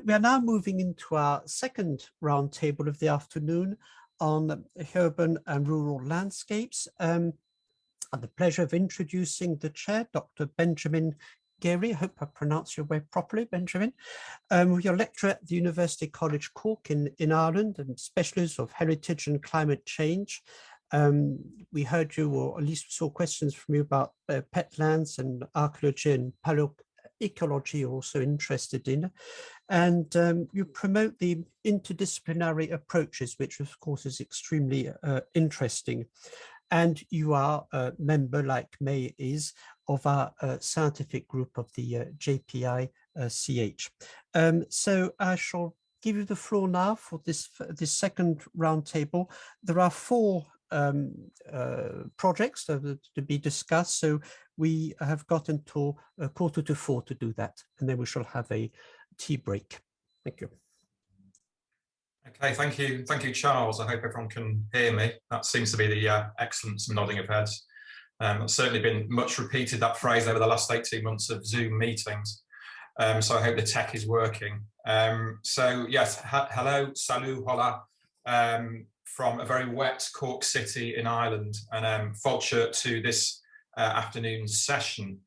We are now moving into our second roundtable of the afternoon on urban and rural landscapes. I have the pleasure of introducing the chair, Dr. Benjamin Geary. I hope I pronounced your way properly, Benjamin. You're a lecturer at the University College Cork in Ireland and specialist of heritage and climate change. We heard you, or at least we saw questions from you about petlands and archaeology and paleoecology you're also interested in. And you promote the interdisciplinary approaches, which of course is extremely interesting. And you are a member, like May is, of our scientific group of the JPI CH. So I shall give you the floor now for this second roundtable. There are four projects to be discussed, so we have got until 3:45 to do that, and then we shall have a tea break. Thank you. Okay, thank you, Charles. I hope everyone can hear me. That seems to be the excellent nodding of heads. It's certainly been much repeated, that phrase, over the last 18 months of Zoom meetings. So I hope the tech is working. So yes, hello, salut, hola, from a very wet Cork City in Ireland, and Fulcher to this afternoon's session.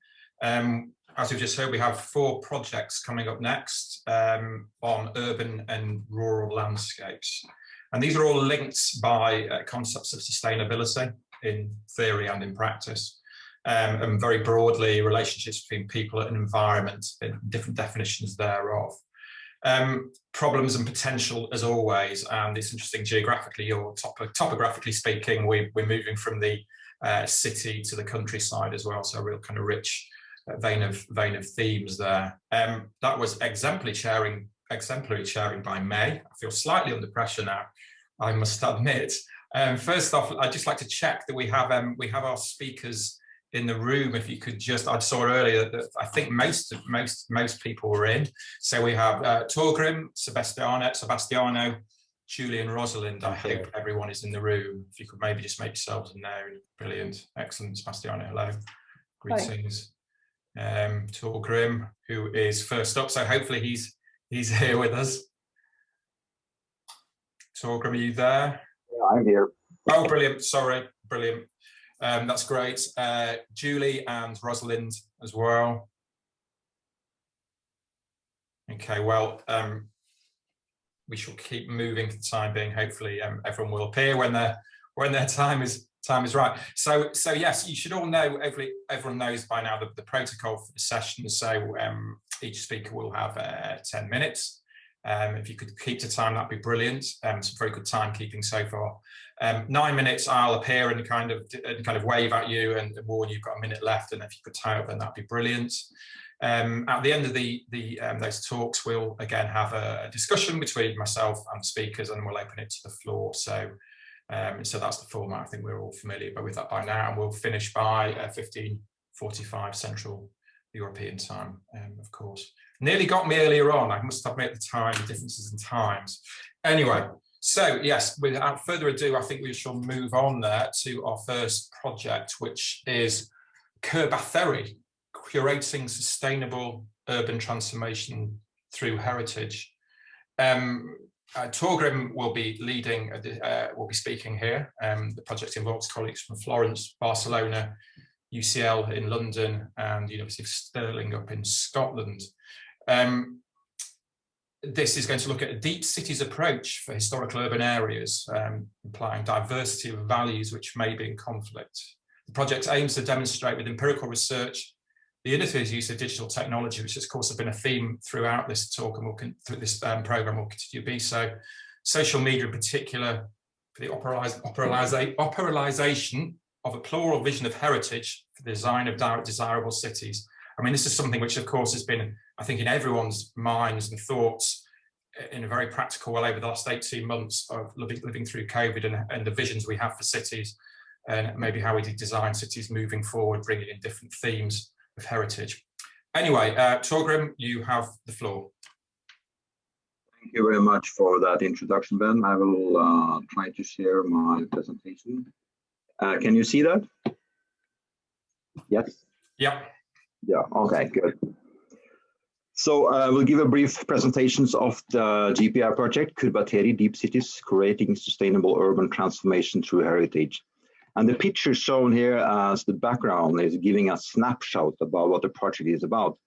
As we've just heard, we have four projects coming up next on urban and rural landscapes. And these are all linked by concepts of sustainability in theory and in practice, and very broadly relationships between people and environment, and different definitions thereof. Problems and potential as always, and it's interesting geographically or topographically speaking, we're moving from the city to the countryside as well, so a real kind of rich vein of themes there. That was exemplary chairing by May. I feel slightly under pressure now, I must admit. First off, I'd just like to check that we have our speakers in the room. If you could just, I saw earlier that I think most people were in. So we have Torgrim, Sebastiano, Julie and Rosalind. I hope everyone is in the room. If you could maybe just make yourselves known. Brilliant, excellent. Sebastiano, hello, greetings. Torgrim, who is first up, so hopefully he's here with us. Torgrim, are you there? Yeah, I'm here. Oh, brilliant, sorry, brilliant. That's great. Julie and Rosalind as well. Okay, well, we shall keep moving for the time being. Hopefully everyone will appear when their time is right. So yes, you should all know, everyone knows by now the protocol for the session. So each speaker will have 10 minutes. If you could keep to time, that'd be brilliant. Some very good timekeeping so far. 9 minutes, I'll appear and kind of wave at you and warn you've got a minute left, and if you could tie up, then that'd be brilliant. At the end of those talks, we'll again have a discussion between myself and the speakers, and we'll open it to the floor. So that's the format. I think we're all familiar with that by now, and we'll finish by 15:45 Central European time, of course. Nearly got me earlier on, I must admit, the differences in times. Anyway, so yes, without further ado, I think we shall move on there to our first project, which is Curbatherry, curating sustainable urban transformation through heritage. Torgrim will be speaking here. The project involves colleagues from Florence, Barcelona, UCL in London, and University of Stirling up in Scotland. This is going to look at a deep cities approach for historical urban areas, implying diversity of values which may be in conflict. The project aims to demonstrate with empirical research the innovative use of digital technology, which of course has been a theme throughout this talk and through this program will continue to be so. Social media in particular, for the operationalization of a plural vision of heritage for the design of desirable cities. I mean, this is something which of course has been, I think, in everyone's minds and thoughts in a very practical way over the last 18 months of living through COVID and the visions we have for cities, and maybe how we design cities moving forward, bringing in different themes of heritage. Anyway, Torgrim, you have the floor. Thank you very much for that introduction, Ben. I will try to share my presentation. Can you see that? Yes? Yeah. Yeah, okay, good. So we'll give a brief presentations of the JPI project, Kurbateri Deep Cities, Creating Sustainable Urban Transformation Through Heritage. And the picture shown here as the background is giving a snapshot about what the project is about,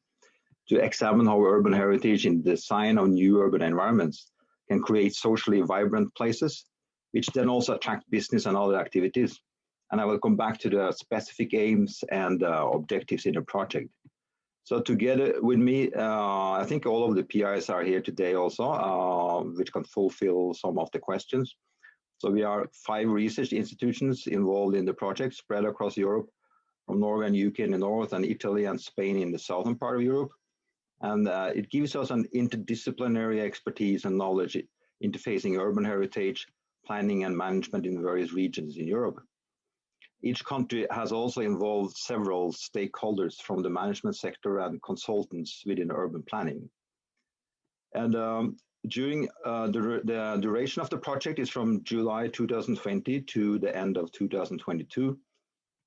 to examine how urban heritage in the design of new urban environments can create socially vibrant places, which then also attract business and other activities. And I will come back to the specific aims and objectives in the project. So together with me, I think all of the PIs are here today also, which can fulfill some of the questions. So we are 5 research institutions involved in the project, spread across Europe, from Norway and UK in the north, and Italy and Spain in the southern part of Europe. And it gives us an interdisciplinary expertise and knowledge interfacing urban heritage, planning and management in various regions in Europe. Each country has also involved several stakeholders from the management sector and consultants within urban planning. And during the duration of the project is from July 2020 to the end of 2022.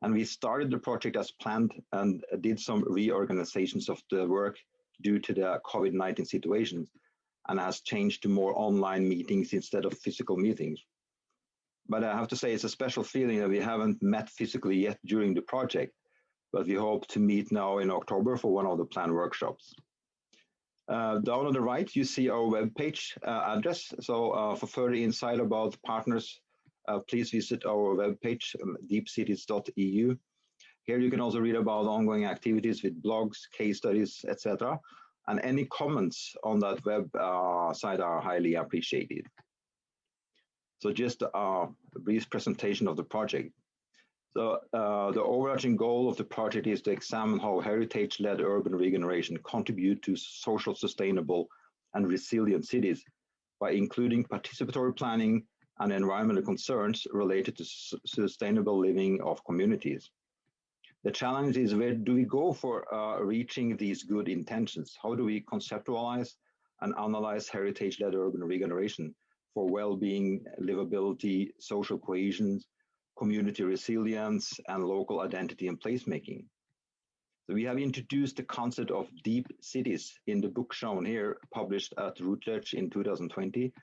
And we started the project as planned and did some reorganizations of the work due to the COVID-19 situation, and has changed to more online meetings instead of physical meetings. But I have to say it's a special feeling that we haven't met physically yet during the project, but we hope to meet now in October for one of the planned workshops. Down on the right, you see our webpage address. So for further insight about partners, please visit our webpage, deepcities.eu. Here you can also read about ongoing activities with blogs, case studies, etc. And any comments on that web site are highly appreciated. So just a brief presentation of the project. So the overarching goal of the project is to examine how heritage-led urban regeneration contribute to social, sustainable, and resilient cities by including participatory planning and environmental concerns related to sustainable living of communities. The challenge is, where do we go for reaching these good intentions? How do we conceptualize and analyze heritage-led urban regeneration for well-being, livability, social cohesion, community resilience, and local identity and placemaking? So we have introduced the concept of deep cities in the book shown here, published at Routledge in 2020,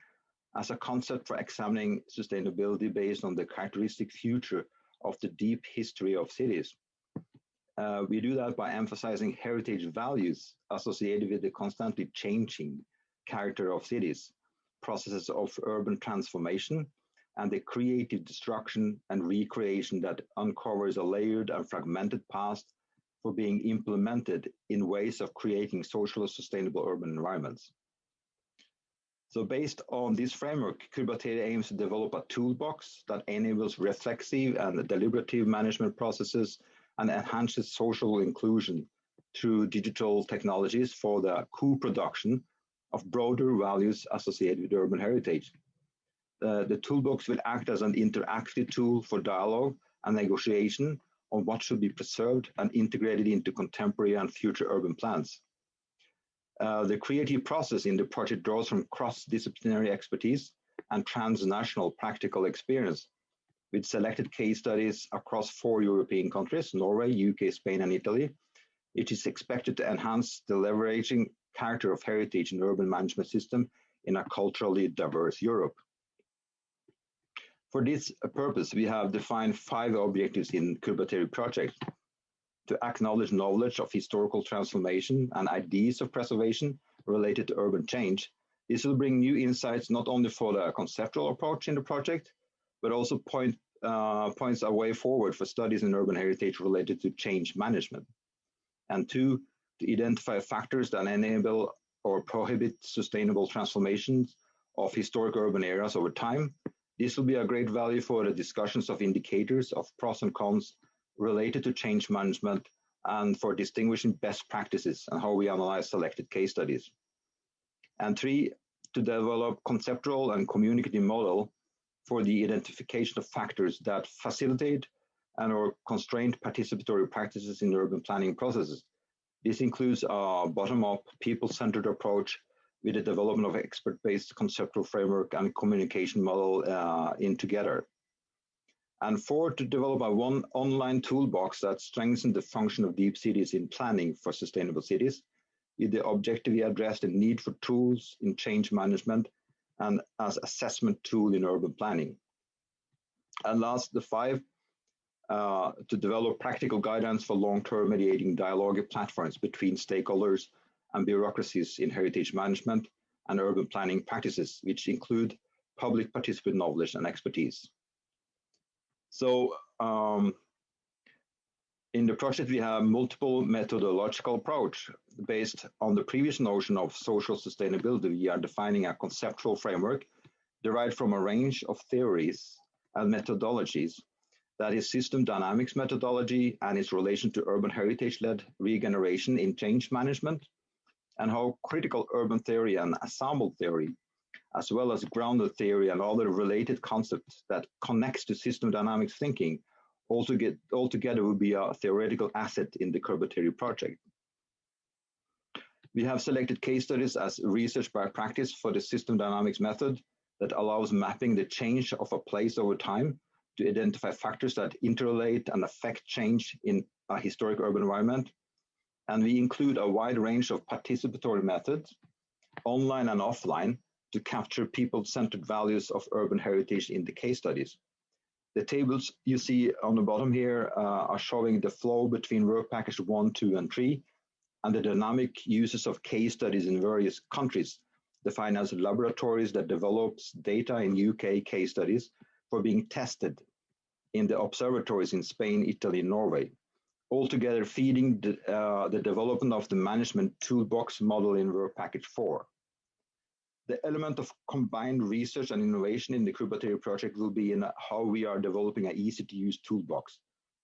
as a concept for examining sustainability based on the characteristic future of the deep history of cities. We do that by emphasizing heritage values associated with the constantly changing character of cities, processes of urban transformation, and the creative destruction and recreation that uncovers a layered and fragmented past for being implemented in ways of creating socially sustainable urban environments. So based on this framework, Kurbateri aims to develop a toolbox that enables reflexive and deliberative management processes and enhances social inclusion through digital technologies for the co-production of broader values associated with urban heritage. The toolbox will act as an interactive tool for dialogue and negotiation on what should be preserved and integrated into contemporary and future urban plans. The creative process in the project draws from cross-disciplinary expertise and transnational practical experience, with selected case studies across 4 European countries, Norway, UK, Spain, and Italy. It is expected to enhance the leveraging character of heritage in urban management system in a culturally diverse Europe. For this purpose, we have defined 5 objectives in Kurbateri project: to acknowledge knowledge of historical transformation and ideas of preservation related to urban change. This will bring new insights not only for the conceptual approach in the project, but also points a way forward for studies in urban heritage related to change management. And 2, to identify factors that enable or prohibit sustainable transformations of historic urban areas over time. This will be a great value for the discussions of indicators of pros and cons related to change management and for distinguishing best practices and how we analyze selected case studies. And 3, to develop conceptual and communicative model for the identification of factors that facilitate and or constrain participatory practices in urban planning processes. This includes a bottom-up, people-centered approach with the development of expert-based conceptual framework and communication model in together. And 4, to develop a one online toolbox that strengthens the function of deep cities in planning for sustainable cities, with the objective we address the need for tools in change management and as assessment tool in urban planning. And last, the 5, to develop practical guidance for long-term mediating dialogue platforms between stakeholders and bureaucracies in heritage management and urban planning practices, which include public participant knowledge and expertise. So in the project, we have multiple methodological approach based on the previous notion of social sustainability. We are defining a conceptual framework derived from a range of theories and methodologies. That is system dynamics methodology and its relation to urban heritage-led regeneration in change management, and how critical urban theory and ensemble theory, as well as grounded theory and other related concepts that connects to system dynamics thinking, altogether will be a theoretical asset in the Kurbateri project. We have selected case studies as research by practice for the system dynamics method that allows mapping the change of a place over time to identify factors that interrelate and affect change in a historic urban environment. And we include a wide range of participatory methods, online and offline, to capture people-centered values of urban heritage in the case studies. The tables you see on the bottom here are showing the flow between work package 1, 2, and 3, and the dynamic uses of case studies in various countries, defined as laboratories that develops data in UK case studies for being tested in the observatories in Spain, Italy, and Norway, altogether feeding the development of the management toolbox model in work package 4. The element of combined research and innovation in the Kurbateri project will be in how we are developing an easy-to-use toolbox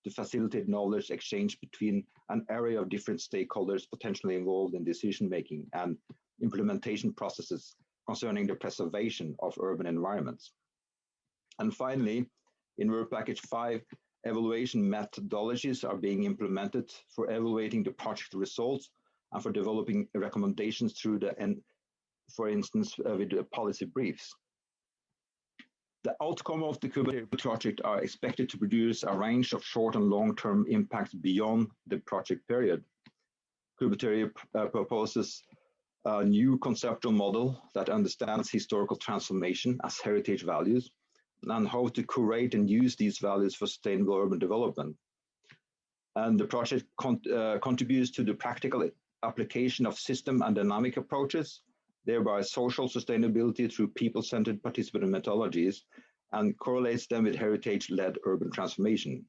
to facilitate knowledge exchange between an array of different stakeholders potentially involved in decision-making and implementation processes concerning the preservation of urban environments. And finally, in work package 5, evaluation methodologies are being implemented for evaluating the project results and for developing recommendations through the for instance, with the policy briefs. The outcome of the Kurbateri project are expected to produce a range of short and long-term impacts beyond the project period. Kurbateri proposes a new conceptual model that understands historical transformation as heritage values and how to curate and use these values for sustainable urban development. And the project contributes to the practical application of system and dynamic approaches, thereby social sustainability through people-centered participant methodologies, and correlates them with heritage-led urban transformation.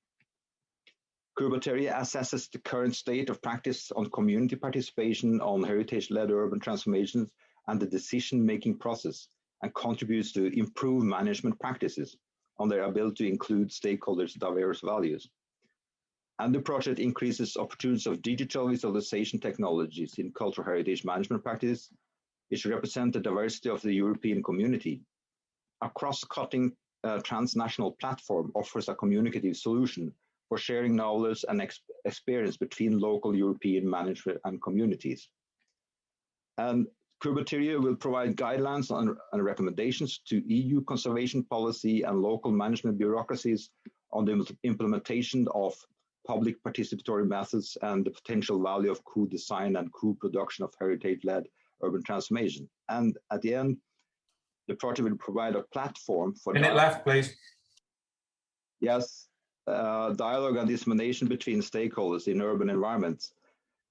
Kurbateri assesses the current state of practice on community participation on heritage-led urban transformations and the decision-making process, and contributes to improve management practices on their ability to include stakeholders' diverse values. And the project increases opportunities of digital visualization technologies in cultural heritage management practice, which represent the diversity of the European community. A cross-cutting transnational platform offers a communicative solution for sharing knowledge and experience between local European management and communities. And Kurbateri will provide guidelines and recommendations to EU conservation policy and local management bureaucracies on the implementation of public participatory methods and the potential value of co-design and co-production of heritage-led urban transformation. And at the end, the project will provide a platform for— Minute left, please. Yes, dialogue and dissemination between stakeholders in urban environments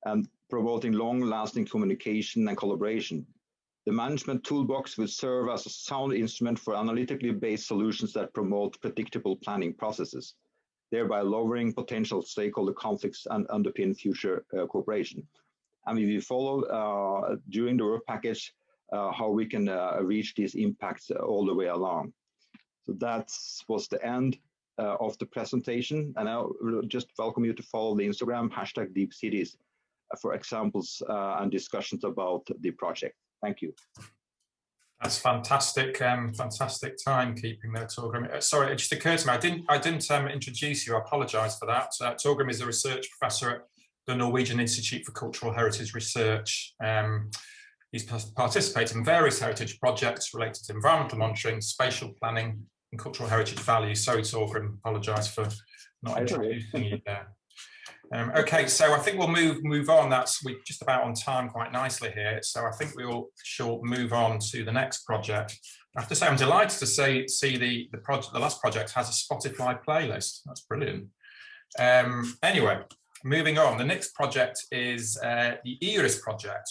and promoting long-lasting communication and collaboration. The management toolbox will serve as a sound instrument for analytically based solutions that promote predictable planning processes, thereby lowering potential stakeholder conflicts and underpin future cooperation. And we will follow during the work package how we can reach these impacts all the way along. So that was the end of the presentation. And I will just welcome you to follow the Instagram #DeepCities for examples and discussions about the project. Thank you. That's fantastic, fantastic timekeeping there, Torgrim. Sorry, it just occurred to me, I didn't introduce you. I apologise for that. Torgrim is a research professor at the Norwegian Institute for Cultural Heritage Research. He's participated in various heritage projects related to environmental monitoring, spatial planning, and cultural heritage values. Sorry, Torgrim, apologise for not introducing you there. Okay, so I think we'll move on. We're just about on time quite nicely here. So I think we'll move on to the next project. I have to say I'm delighted to see the last project has a Spotify playlist. That's brilliant. Anyway, moving on. The next project is the IRIS project,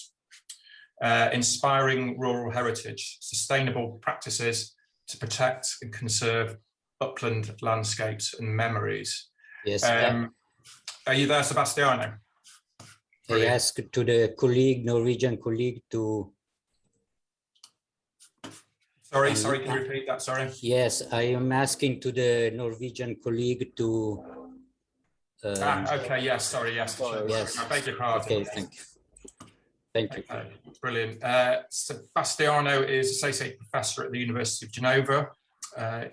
Inspiring Rural Heritage, Sustainable Practices to Protect and Conserve Upland Landscapes and Memories. Yes. Are you there, Sebastiano? I asked to the Norwegian colleague to... Sorry, can you repeat that, sorry? Yes, I am asking to the Norwegian colleague to... okay, yes, sorry, yes. Yes. I beg your pardon. Okay, thank you. Thank you. Okay, brilliant. Sebastiano is Associate Professor at the University of Geneva.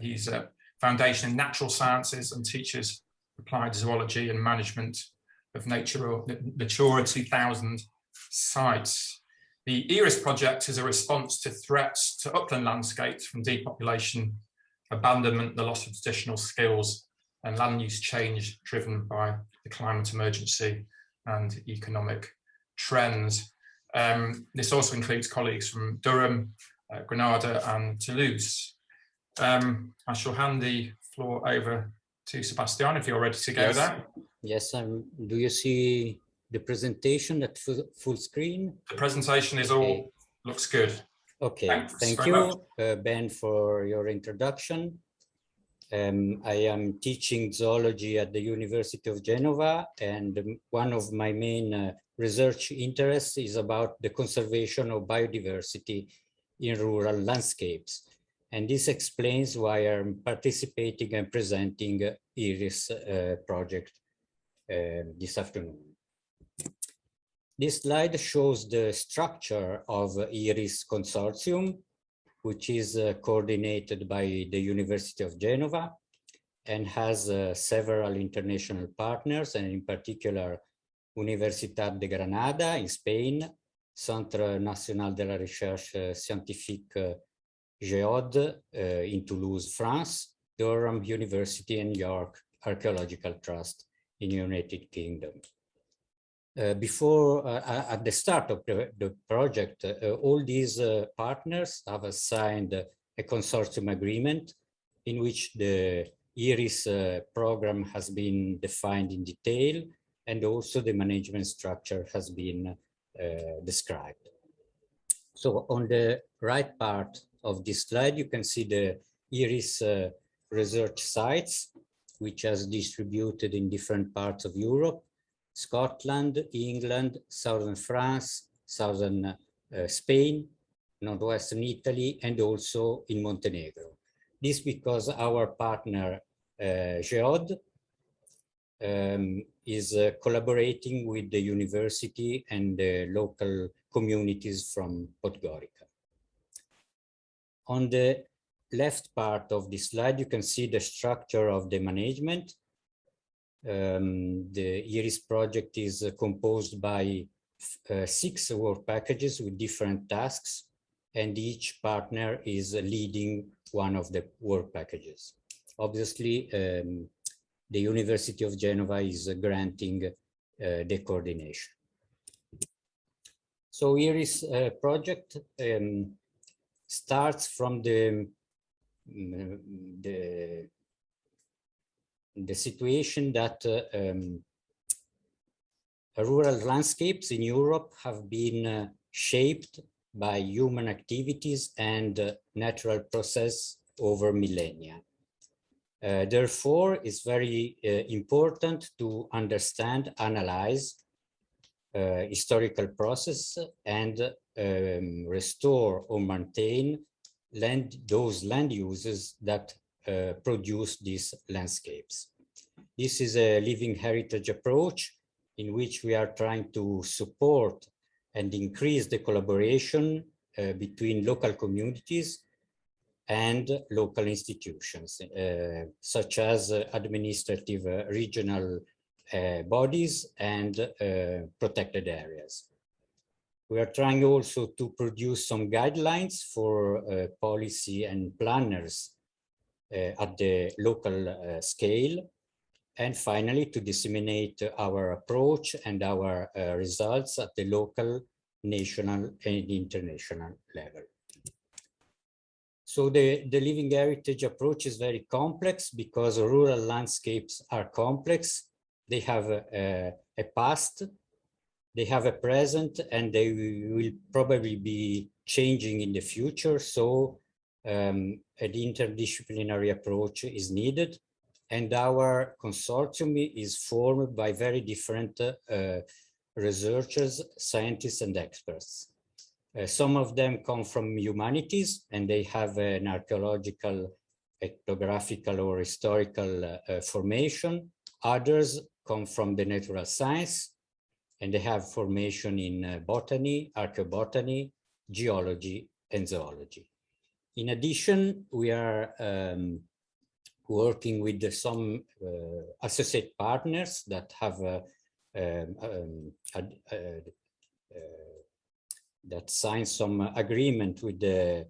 He's a Foundation in Natural Sciences and teaches Applied Zoology and Management of Natura 2000 sites. The IRIS project is a response to threats to upland landscapes from depopulation, abandonment, the loss of traditional skills, and land use change driven by the climate emergency and economic trends. This also includes colleagues from Durham, Granada, and Toulouse. I shall hand the floor over to Sebastian if you're ready to go there. Yes, do you see the presentation at full screen? The presentation is all looks good. Okay, thank you, Ben, for your introduction. I am teaching zoology at the University of Geneva, and one of my main research interests is about the conservation of biodiversity in rural landscapes. And this explains why I'm participating and presenting IRIS project this afternoon. This slide shows the structure of IRIS consortium, which is coordinated by the University of Geneva and has several international partners, and in particular, Universidad de Granada in Spain, Centre National de la Recherche Scientifique GEOD in Toulouse, France, Durham University, and York Archaeological Trust in United Kingdom. At the start of the project, all these partners have signed a consortium agreement in which the IRIS program has been defined in detail, and also the management structure has been described. So on the right part of this slide, you can see the IRIS research sites, which are distributed in different parts of Europe: Scotland, England, southern France, southern Spain, northwestern Italy, and also in Montenegro. This because our partner GEOD is collaborating with the university and the local communities from Podgorica. On the left part of this slide, you can see the structure of the management. The IRIS project is composed by 6 work packages with different tasks, and each partner is leading one of the work packages. Obviously, the University of Geneva is granting the coordination. So IRIS project starts from the situation that rural landscapes in Europe have been shaped by human activities and natural process over millennia. Therefore, it's very important to understand, analyze historical process and restore or maintain those land uses that produce these landscapes. This is a living heritage approach in which we are trying to support and increase the collaboration between local communities and local institutions, such as administrative regional bodies and protected areas. We are trying also to produce some guidelines for policy and planners at the local scale, and finally to disseminate our approach and our results at the local, national and international level. So the living heritage approach is very complex because rural landscapes are complex. They have a past, they have a present, and they will probably be changing in the future. So an interdisciplinary approach is needed. And our consortium is formed by very different researchers, scientists, and experts. Some of them come from humanities, and they have an archaeological, ethnographical, or historical formation. Others come from the natural science, and they have formation in botany, archaeobotany, geology, and zoology. In addition, we are working with some associate partners that have that signed some agreement with the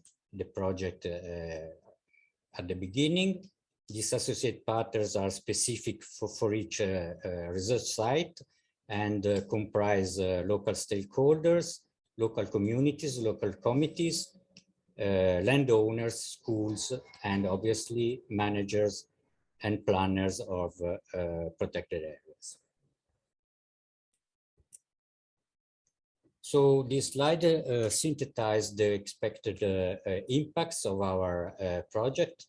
project at the beginning. These associate partners are specific for each research site and comprise local stakeholders, local communities, local committees, landowners, schools, and obviously managers and planners of protected areas. So this slide synthesizes the expected impacts of our project.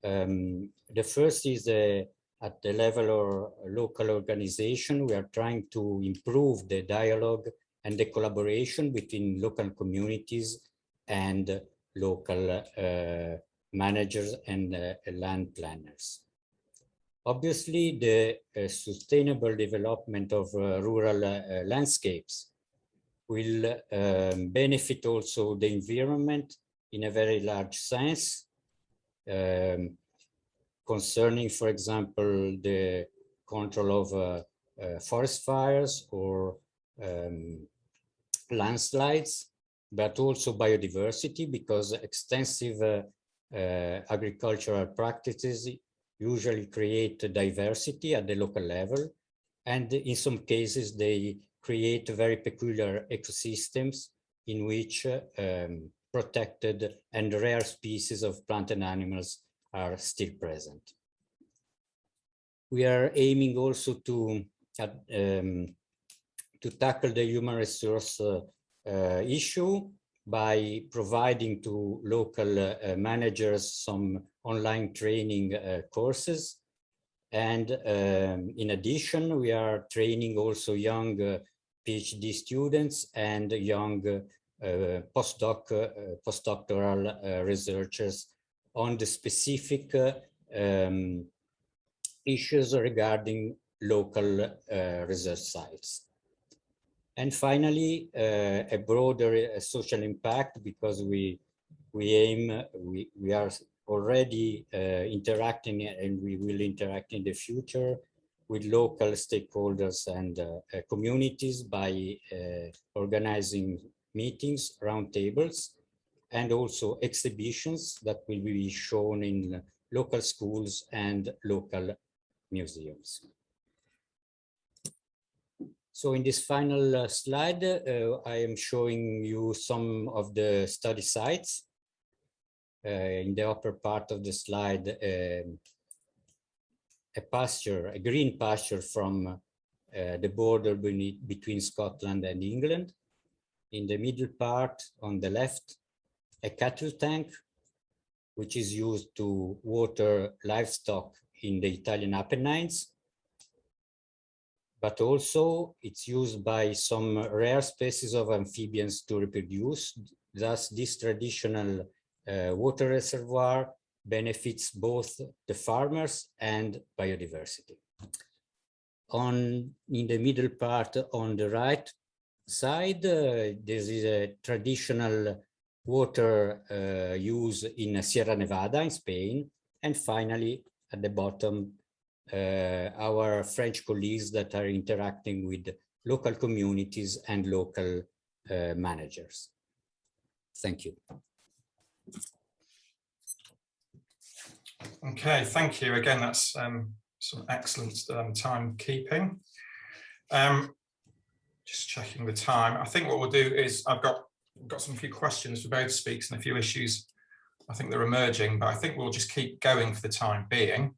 The first is at the level of local organization. We are trying to improve the dialogue and the collaboration between local communities and local managers and land planners. Obviously, the sustainable development of rural landscapes will benefit also the environment in a very large sense, concerning, for example, the control of forest fires or landslides, but also biodiversity, because extensive agricultural practices usually create diversity at the local level. And in some cases, they create very peculiar ecosystems in which protected and rare species of plant and animals are still present. We are aiming also to tackle the human resource issue by providing to local managers some online training courses. And in addition, we are training also young PhD students and young postdoctoral researchers on the specific issues regarding local research sites. And finally, a broader social impact, because we are already interacting, and we will interact in the future with local stakeholders and communities by organizing meetings, roundtables, and also exhibitions that will be shown in local schools and local museums. So in this final slide, I am showing you some of the study sites. In the upper part of the slide, a green pasture from the border between Scotland and England. In the middle part on the left, a cattle tank, which is used to water livestock in the Italian Apennines. But also it's used by some rare species of amphibians to reproduce. Thus, this traditional water reservoir benefits both the farmers and biodiversity. In the middle part on the right side, this is a traditional water use in Sierra Nevada in Spain. And finally, at the bottom, our French colleagues that are interacting with local communities and local managers. Thank you. Okay, thank you. Again, that's some excellent timekeeping. Just checking the time. I think what we'll do is I've got some few questions for both speakers and a few issues I think they're emerging, but I think we'll just keep going for the time being.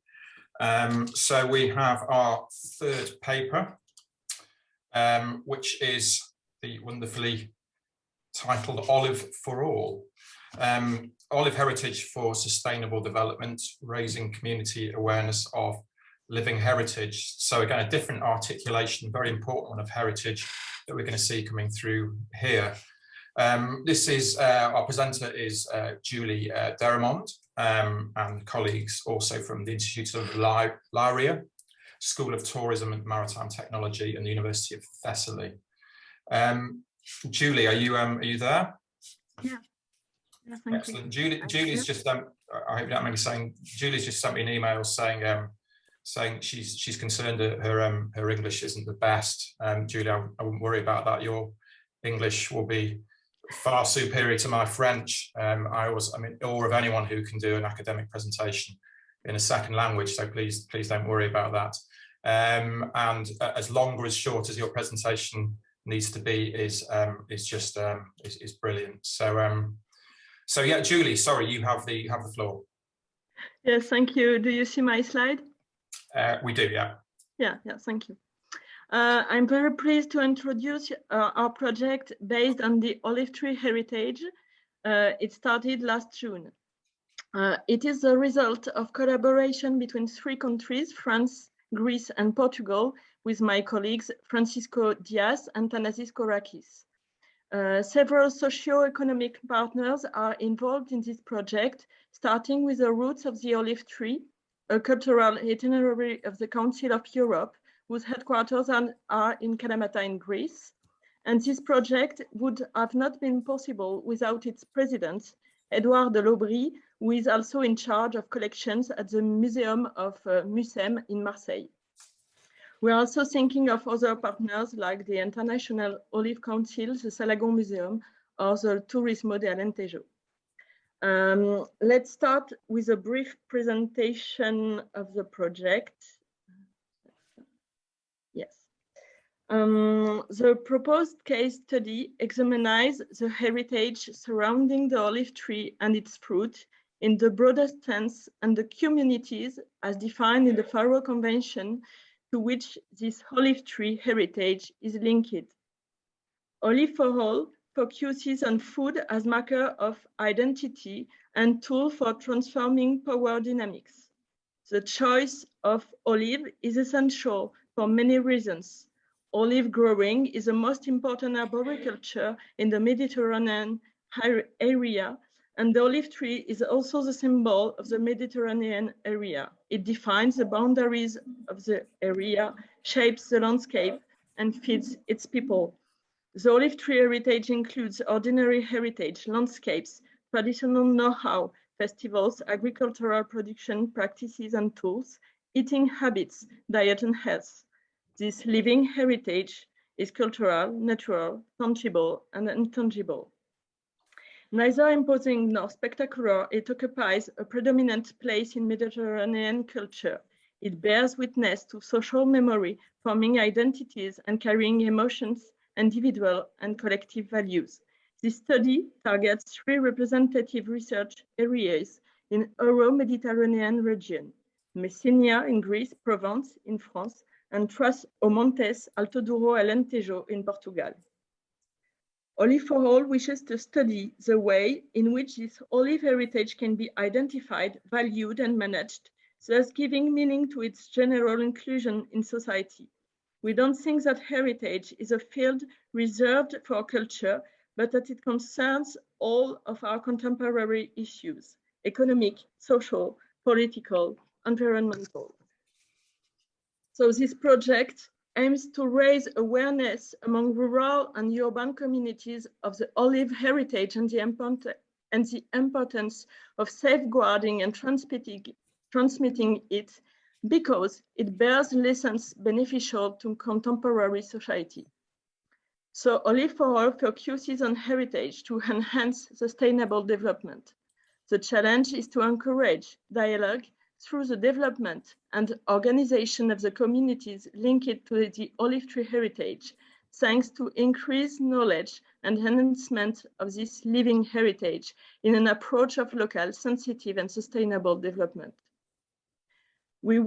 So we have our third paper, which is the wonderfully titled Olive for All. Olive Heritage for Sustainable Development, Raising Community Awareness of Living Heritage. So again, a different articulation, very important one of heritage that we're going to see coming through here. This is, our presenter is Julie Derrimond, and colleagues also from the Institute of Leiria, School of Tourism and Maritime Technology, and the University of Thessaly. Julie, are you there? Yeah. Yeah, excellent. Julie's just I hope you don't mind me saying, Julie's just sent me an email saying saying she's concerned that her English isn't the best. Julie, I wouldn't worry about that. Your English will be far superior to my French. I'm in awe of anyone who can do an academic presentation in a second language, so please don't worry about that. And as long or as short as your presentation needs to be is brilliant. So yeah, Julie, sorry, you have the floor. Yes, thank you. Do you see my slide? We do, yeah. Yeah, thank you. I'm very pleased to introduce our project based on the olive tree heritage. It started last June. It is the result of collaboration between 3 countries, France, Greece, and Portugal, with my colleagues Francisco Diaz and Thanasis Korakis. Several socio-economic partners are involved in this project, starting with the roots of the olive tree, a cultural itinerary of the Council of Europe, whose headquarters are in Kalamata in Greece. And this project would have not been possible without its president, Edouard de Lobry, who is also in charge of collections at the Museum of Mucem in Marseille. We are also thinking of other partners like the International Olive Council, the Salagon Museum, or the Turismo de Alentejo. Let's start with a brief presentation of the project. Yes. The proposed case study examines the heritage surrounding the olive tree and its fruit in the broadest sense, and the communities as defined in the Faro Convention to which this olive tree heritage is linked. Olive for All focuses on food as marker of identity and tool for transforming power dynamics. The choice of olive is essential for many reasons. Olive growing is the most important arboriculture in the Mediterranean area, and the olive tree is also the symbol of the Mediterranean area. It defines the boundaries of the area, shapes the landscape, and feeds its people. The olive tree heritage includes ordinary heritage, landscapes, traditional know-how, festivals, agricultural production practices and tools, eating habits, diet and health. This living heritage is cultural, natural, tangible, and intangible. Neither imposing nor spectacular, it occupies a predominant place in Mediterranean culture. It bears witness to social memory, forming identities and carrying emotions, individual and collective values. This study targets 3 representative research areas in Euro-Mediterranean region: Messenia in Greece, Provence in France, and Trás-os-Montes, Alto Douro, Alentejo in Portugal. Olive for All wishes to study the way in which this olive heritage can be identified, valued, and managed, thus giving meaning to its general inclusion in society. We don't think that heritage is a field reserved for culture, but that it concerns all of our contemporary issues: economic, social, political, environmental. So this project aims to raise awareness among rural and urban communities of the olive heritage and the importance of safeguarding and transmitting it, because it bears lessons beneficial to contemporary society. So Olive for All focuses on heritage to enhance sustainable development. The challenge is to encourage dialogue through the development and organization of the communities linked to the olive tree heritage, thanks to increased knowledge and enhancement of this living heritage in an approach of local, sensitive, and sustainable development. We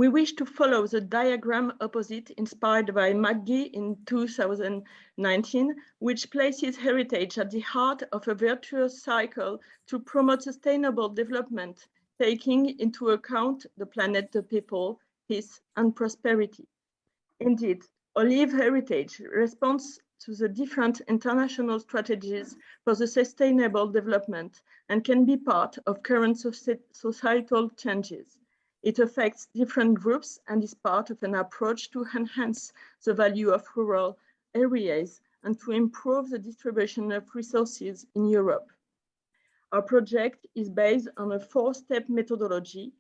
wish to follow the diagram opposite inspired by McGee in 2019, which places heritage at the heart of a virtuous cycle to promote sustainable development, taking into account the planet, the people, peace, and prosperity. Indeed, olive heritage responds to the different international strategies for the sustainable development and can be part of current societal changes. It affects different groups and is part of an approach to enhance the value of rural areas and to improve the distribution of resources in Europe. Our project is based on a four-step methodology: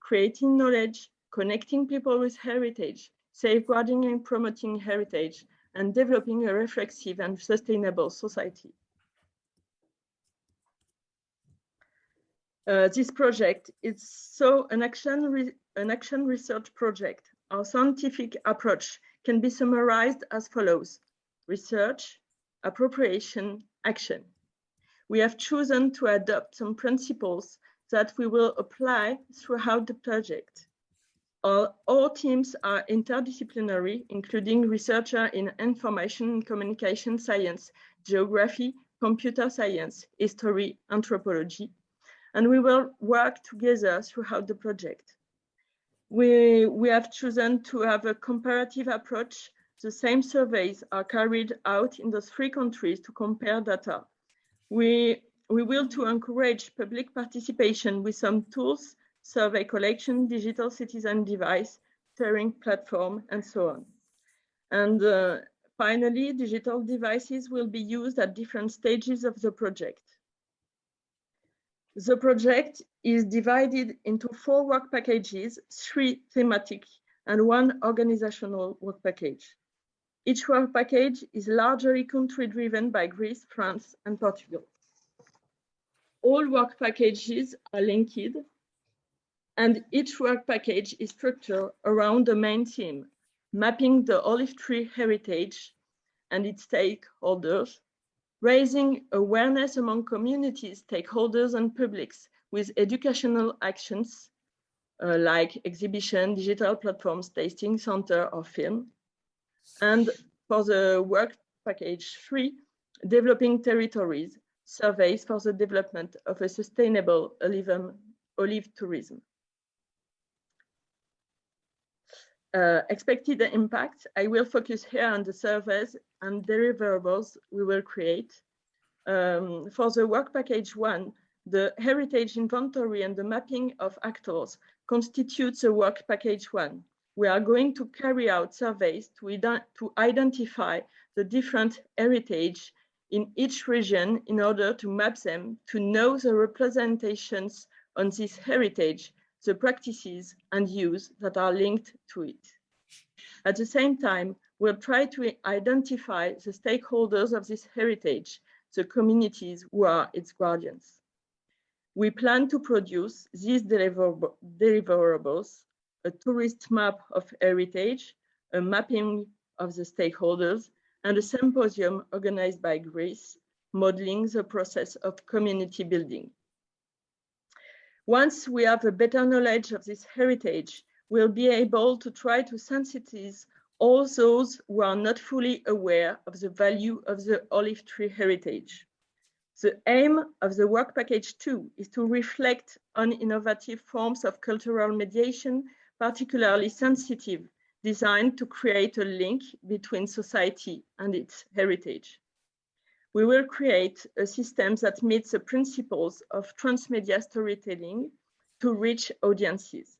creating knowledge, connecting people with heritage, safeguarding and promoting heritage, and developing a reflexive and sustainable society. This project is an action research project. Our scientific approach can be summarized as follows: research, appropriation, action. We have chosen to adopt some principles that we will apply throughout the project. All teams are interdisciplinary, including researchers in information and communication science, geography, computer science, history, anthropology, and we will work together throughout the project. We have chosen to have a comparative approach. The same surveys are carried out in the 3 countries to compare data. We will to encourage public participation with some tools, survey collection, digital citizen device, sharing platform, and so on. And finally, digital devices will be used at different stages of the project. The project is divided into 4 work packages, 3 thematic and 1 organizational work package. Each work package is largely country-driven by Greece, France, and Portugal. All work packages are linked, and each work package is structured around the main theme: mapping the olive tree heritage and its stakeholders, raising awareness among communities, stakeholders, and publics with educational actions like exhibition, digital platforms, tasting center, or film. And for the work package 3, developing territories, surveys for the development of a sustainable olive tourism. Expected impact, I will focus here on the surveys and deliverables we will create. For the work package 1, the heritage inventory and the mapping of actors constitutes the work package 1. We are going to carry out surveys to identify the different heritage in each region in order to map them, to know the representations on this heritage, the practices and use that are linked to it. At the same time, we'll try to identify the stakeholders of this heritage, the communities who are its guardians. We plan to produce these deliverables: a tourist map of heritage, a mapping of the stakeholders, and a symposium organized by Greece, modeling the process of community building. Once we have a better knowledge of this heritage, we'll be able to try to sensitize all those who are not fully aware of the value of the olive tree heritage. The aim of the work package 2 is to reflect on innovative forms of cultural mediation, particularly sensitive, designed to create a link between society and its heritage. We will create a system that meets the principles of transmedia storytelling to reach audiences.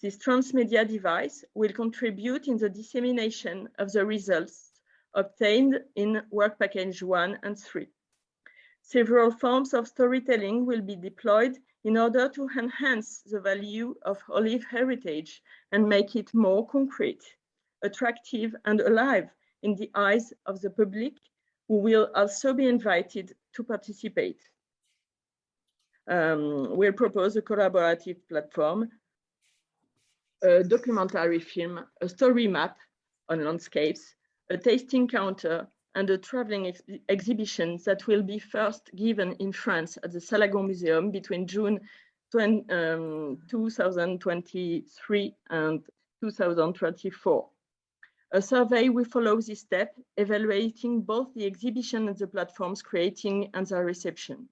This transmedia device will contribute in the dissemination of the results obtained in work package 1 and 3. Several forms of storytelling will be deployed in order to enhance the value of olive heritage and make it more concrete, attractive, and alive in the eyes of the public, who will also be invited to participate. will propose a collaborative platform, a documentary film, a story map on landscapes, a tasting counter, and a traveling exhibition that will be first given in France at the Salagon Museum between June 2023 and 2024. A survey will follow this step, evaluating both the exhibition and the platforms creating and their reception.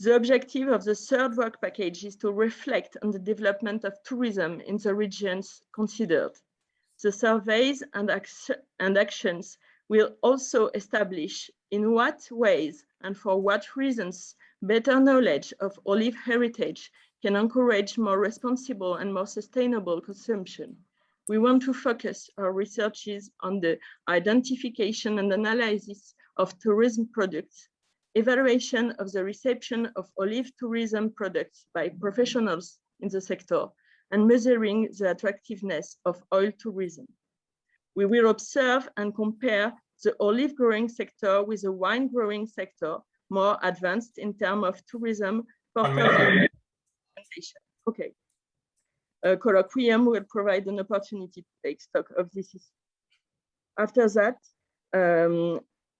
The objective of the third work package is to reflect on the development of tourism in the regions considered. The surveys and actions will also establish in what ways and for what reasons better knowledge of olive heritage can encourage more responsible and more sustainable consumption. We want to focus our researches on the identification and analysis of tourism products, evaluation of the reception of olive tourism products by professionals in the sector, and measuring the attractiveness of oil tourism. We will observe and compare the olive growing sector with the wine growing sector, more advanced in terms of tourism. Okay. A colloquium will provide an opportunity to take stock of this issue. After that,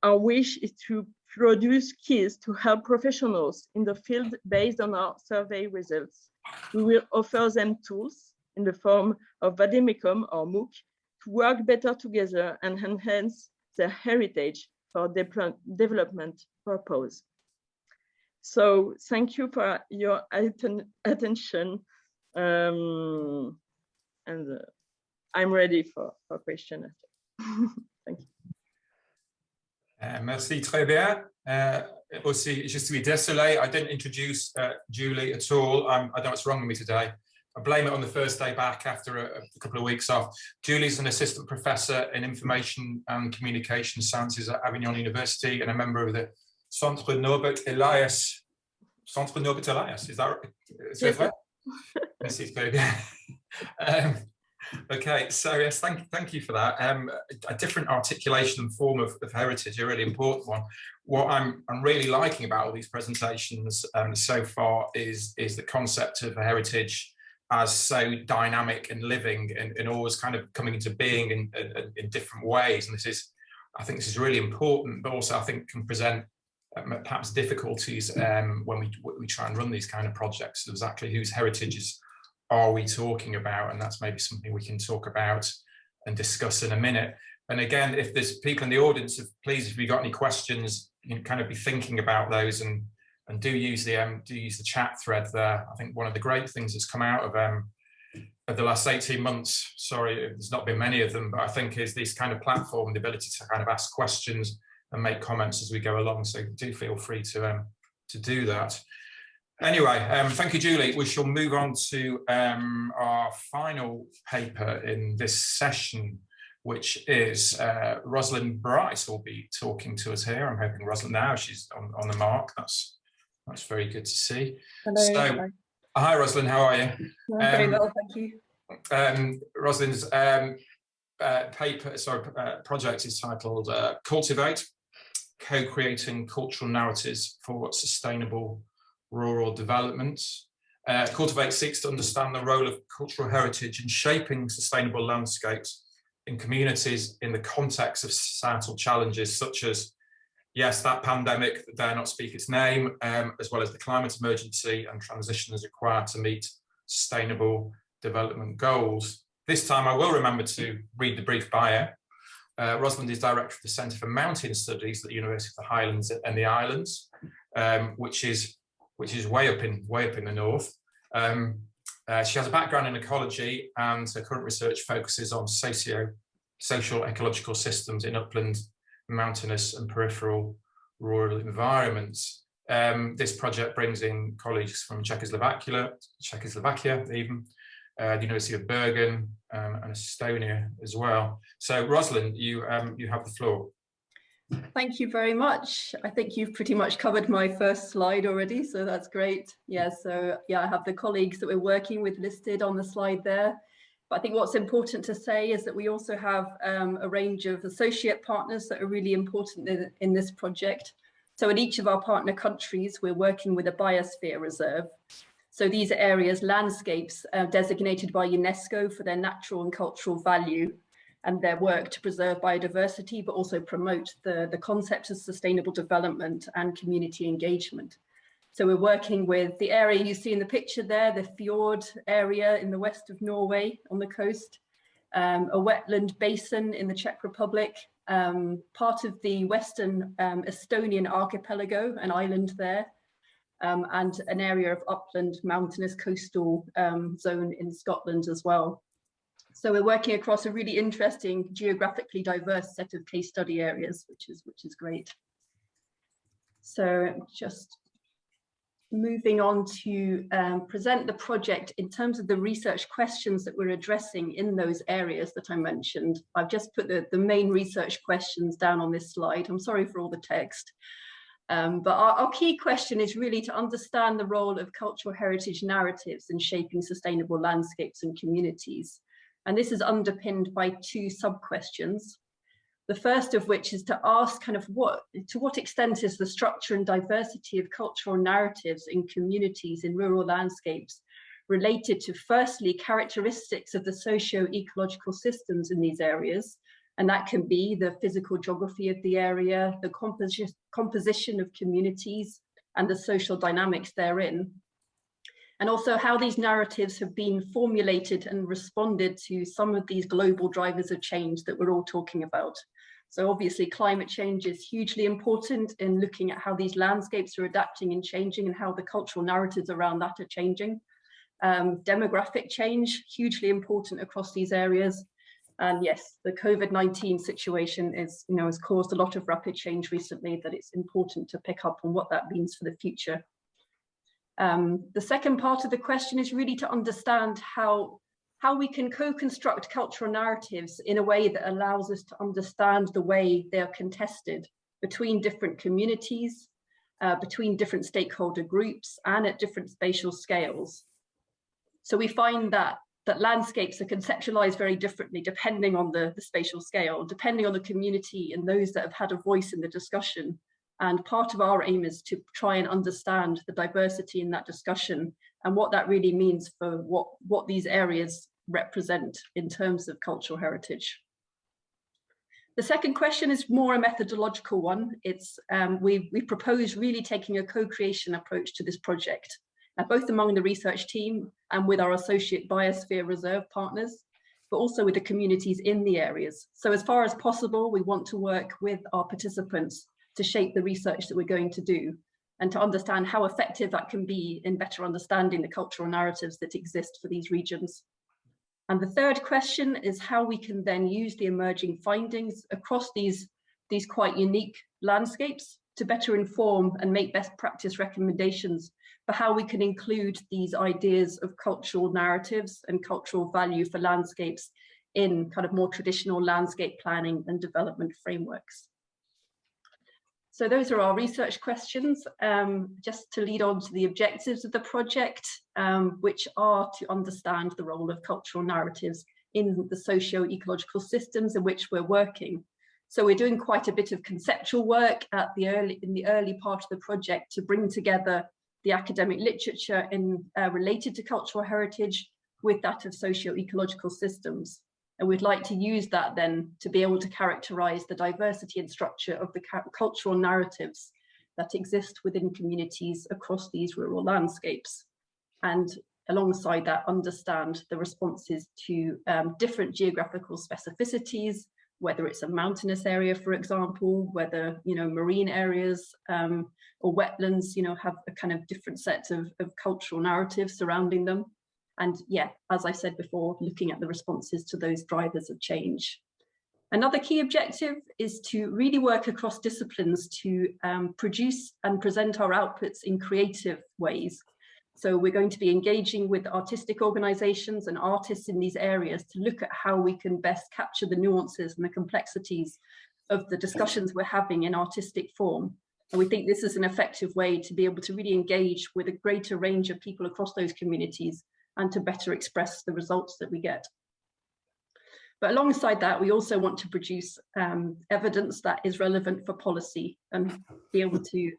our wish is to produce keys to help professionals in the field based on our survey results. We will offer them tools in the form of vademecum or MOOC to work better together and enhance their heritage for development purpose. So thank you for your attention. And I'm ready for questions. Thank you. Merci, très bien. Aussi, je suis désolé, I didn't introduce Julie at all. I know what's wrong with me today. I blame it on the first day back after a couple of weeks off. Julie's an assistant professor in information and communication sciences at Avignon University and a member of the Centre Norbert Elias. Centre Norbert Elias, is that right? Yes, Merci, très bien. Okay, so yes, thank you for that. A different articulation and form of heritage, a really important one. What I'm really liking about all these presentations so far is the concept of heritage as so dynamic and living and always kind of coming into being in different ways. And I think this is really important, but also I think can present perhaps difficulties when we try and run these kind of projects. Exactly whose heritages are we talking about? And that's maybe something we can talk about and discuss in a minute. And again, if there's people in the audience, please, if you've got any questions, you can kind of be thinking about those and do use the chat thread there. I think one of the great things that's come out of the last 18 months, sorry, there's not been many of them, but I think is this kind of platform, the ability to kind of ask questions and make comments as we go along. So do feel free to do that. Anyway, thank you, Julie. We shall move on to our final paper in this session, which is Rosalind Bryce will be talking to us here. I'm hoping Rosalind now, she's on the mark. That's very good to see. Hello. So, hi, Rosalind, how are you? Very well, thank you. Rosalind's project is titled Cultivate, Co-Creating Cultural Narratives for Sustainable Rural Development. Cultivate seeks to understand the role of cultural heritage in shaping sustainable landscapes in communities in the context of societal challenges such as, yes, that pandemic that dare not speak its name, as well as the climate emergency and transitions required to meet sustainable development goals. This time I will remember to read the brief bio. Rosalind is director of the Centre for Mountain Studies at the University of the Highlands and the Islands, which is way up in the north. She has a background in ecology, and her current research focuses on social ecological systems in upland, mountainous and peripheral rural environments. This project brings in colleagues from Czechoslovakia even, the University of Bergen and Estonia as well. So Rosalind, you have the floor. Thank you very much. I think you've pretty much covered my first slide already, so that's great. Yeah, so yeah, I have the colleagues that we're working with listed on the slide there. But I think what's important to say is that we also have a range of associate partners that are really important in this project. So in each of our partner countries, we're working with a biosphere reserve. So these are areas, landscapes designated by UNESCO for their natural and cultural value and their work to preserve biodiversity, but also promote the concept of sustainable development and community engagement. So we're working with the area you see in the picture there, the fjord area in the west of Norway on the coast, a wetland basin in the Czech Republic, part of the western Estonian archipelago, an island there, and an area of upland mountainous coastal zone in Scotland as well. So we're working across a really interesting geographically diverse set of case study areas, which is great. So just moving on to present the project in terms of the research questions that we're addressing in those areas that I mentioned. I've just put the main research questions down on this slide. I'm sorry for all the text. But our key question is really to understand the role of cultural heritage narratives in shaping sustainable landscapes and communities. And this is underpinned by two sub-questions. The first of which is to ask kind of to what extent is the structure and diversity of cultural narratives in communities in rural landscapes related to, firstly, characteristics of the socio-ecological systems in these areas. And that can be the physical geography of the area, the composition of communities, and the social dynamics therein. And also how these narratives have been formulated and responded to some of these global drivers of change that we're all talking about. So obviously climate change is hugely important in looking at how these landscapes are adapting and changing and how the cultural narratives around that are changing. Demographic change, hugely important across these areas. And yes, the COVID-19 situation is, has caused a lot of rapid change recently that it's important to pick up on what that means for the future. The second part of the question is really to understand how we can co-construct cultural narratives in a way that allows us to understand the way they are contested between different communities, between different stakeholder groups, and at different spatial scales. So we find that landscapes are conceptualized very differently depending on the spatial scale, depending on the community and those that have had a voice in the discussion. And part of our aim is to try and understand the diversity in that discussion and what that really means for what these areas represent in terms of cultural heritage. The second question is more a methodological one. It's we propose really taking a co-creation approach to this project, both among the research team and with our associate biosphere reserve partners, but also with the communities in the areas. So as far as possible, we want to work with our participants to shape the research that we're going to do and to understand how effective that can be in better understanding the cultural narratives that exist for these regions. And the third question is how we can then use the emerging findings across these quite unique landscapes to better inform and make best practice recommendations for how we can include these ideas of cultural narratives and cultural value for landscapes in kind of more traditional landscape planning and development frameworks. So those are our research questions. Just to lead on to the objectives of the project, which are to understand the role of cultural narratives in the socio-ecological systems in which we're working. So we're doing quite a bit of conceptual work in the early part of the project to bring together the academic literature related to cultural heritage with that of socio-ecological systems. And we'd like to use that then to be able to characterize the diversity and structure of the cultural narratives that exist within communities across these rural landscapes. And alongside that, understand the responses to different geographical specificities, whether it's a mountainous area, for example, whether, marine areas or wetlands, have a kind of different set of cultural narratives surrounding them. And yeah, as I said before, looking at the responses to those drivers of change. Another key objective is to really work across disciplines to produce and present our outputs in creative ways. So we're going to be engaging with artistic organizations and artists in these areas to look at how we can best capture the nuances and the complexities of the discussions we're having in artistic form. And we think this is an effective way to be able to really engage with a greater range of people across those communities and to better express the results that we get. But alongside that, we also want to produce evidence that is relevant for policy and be able to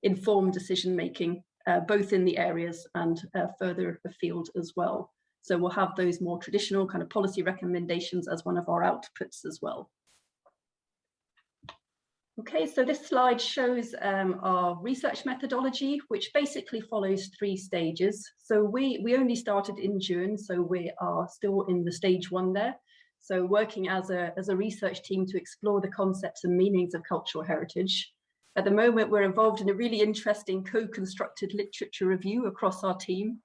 inform decision-making, both in the areas and further afield as well. So we'll have those more traditional kind of policy recommendations as one of our outputs as well. Okay, so this slide shows our research methodology, which basically follows 3 stages. So we only started in June, so we are still in the stage 1 there. So working as a research team to explore the concepts and meanings of cultural heritage. At the moment, we're involved in a really interesting co-constructed literature review across our team,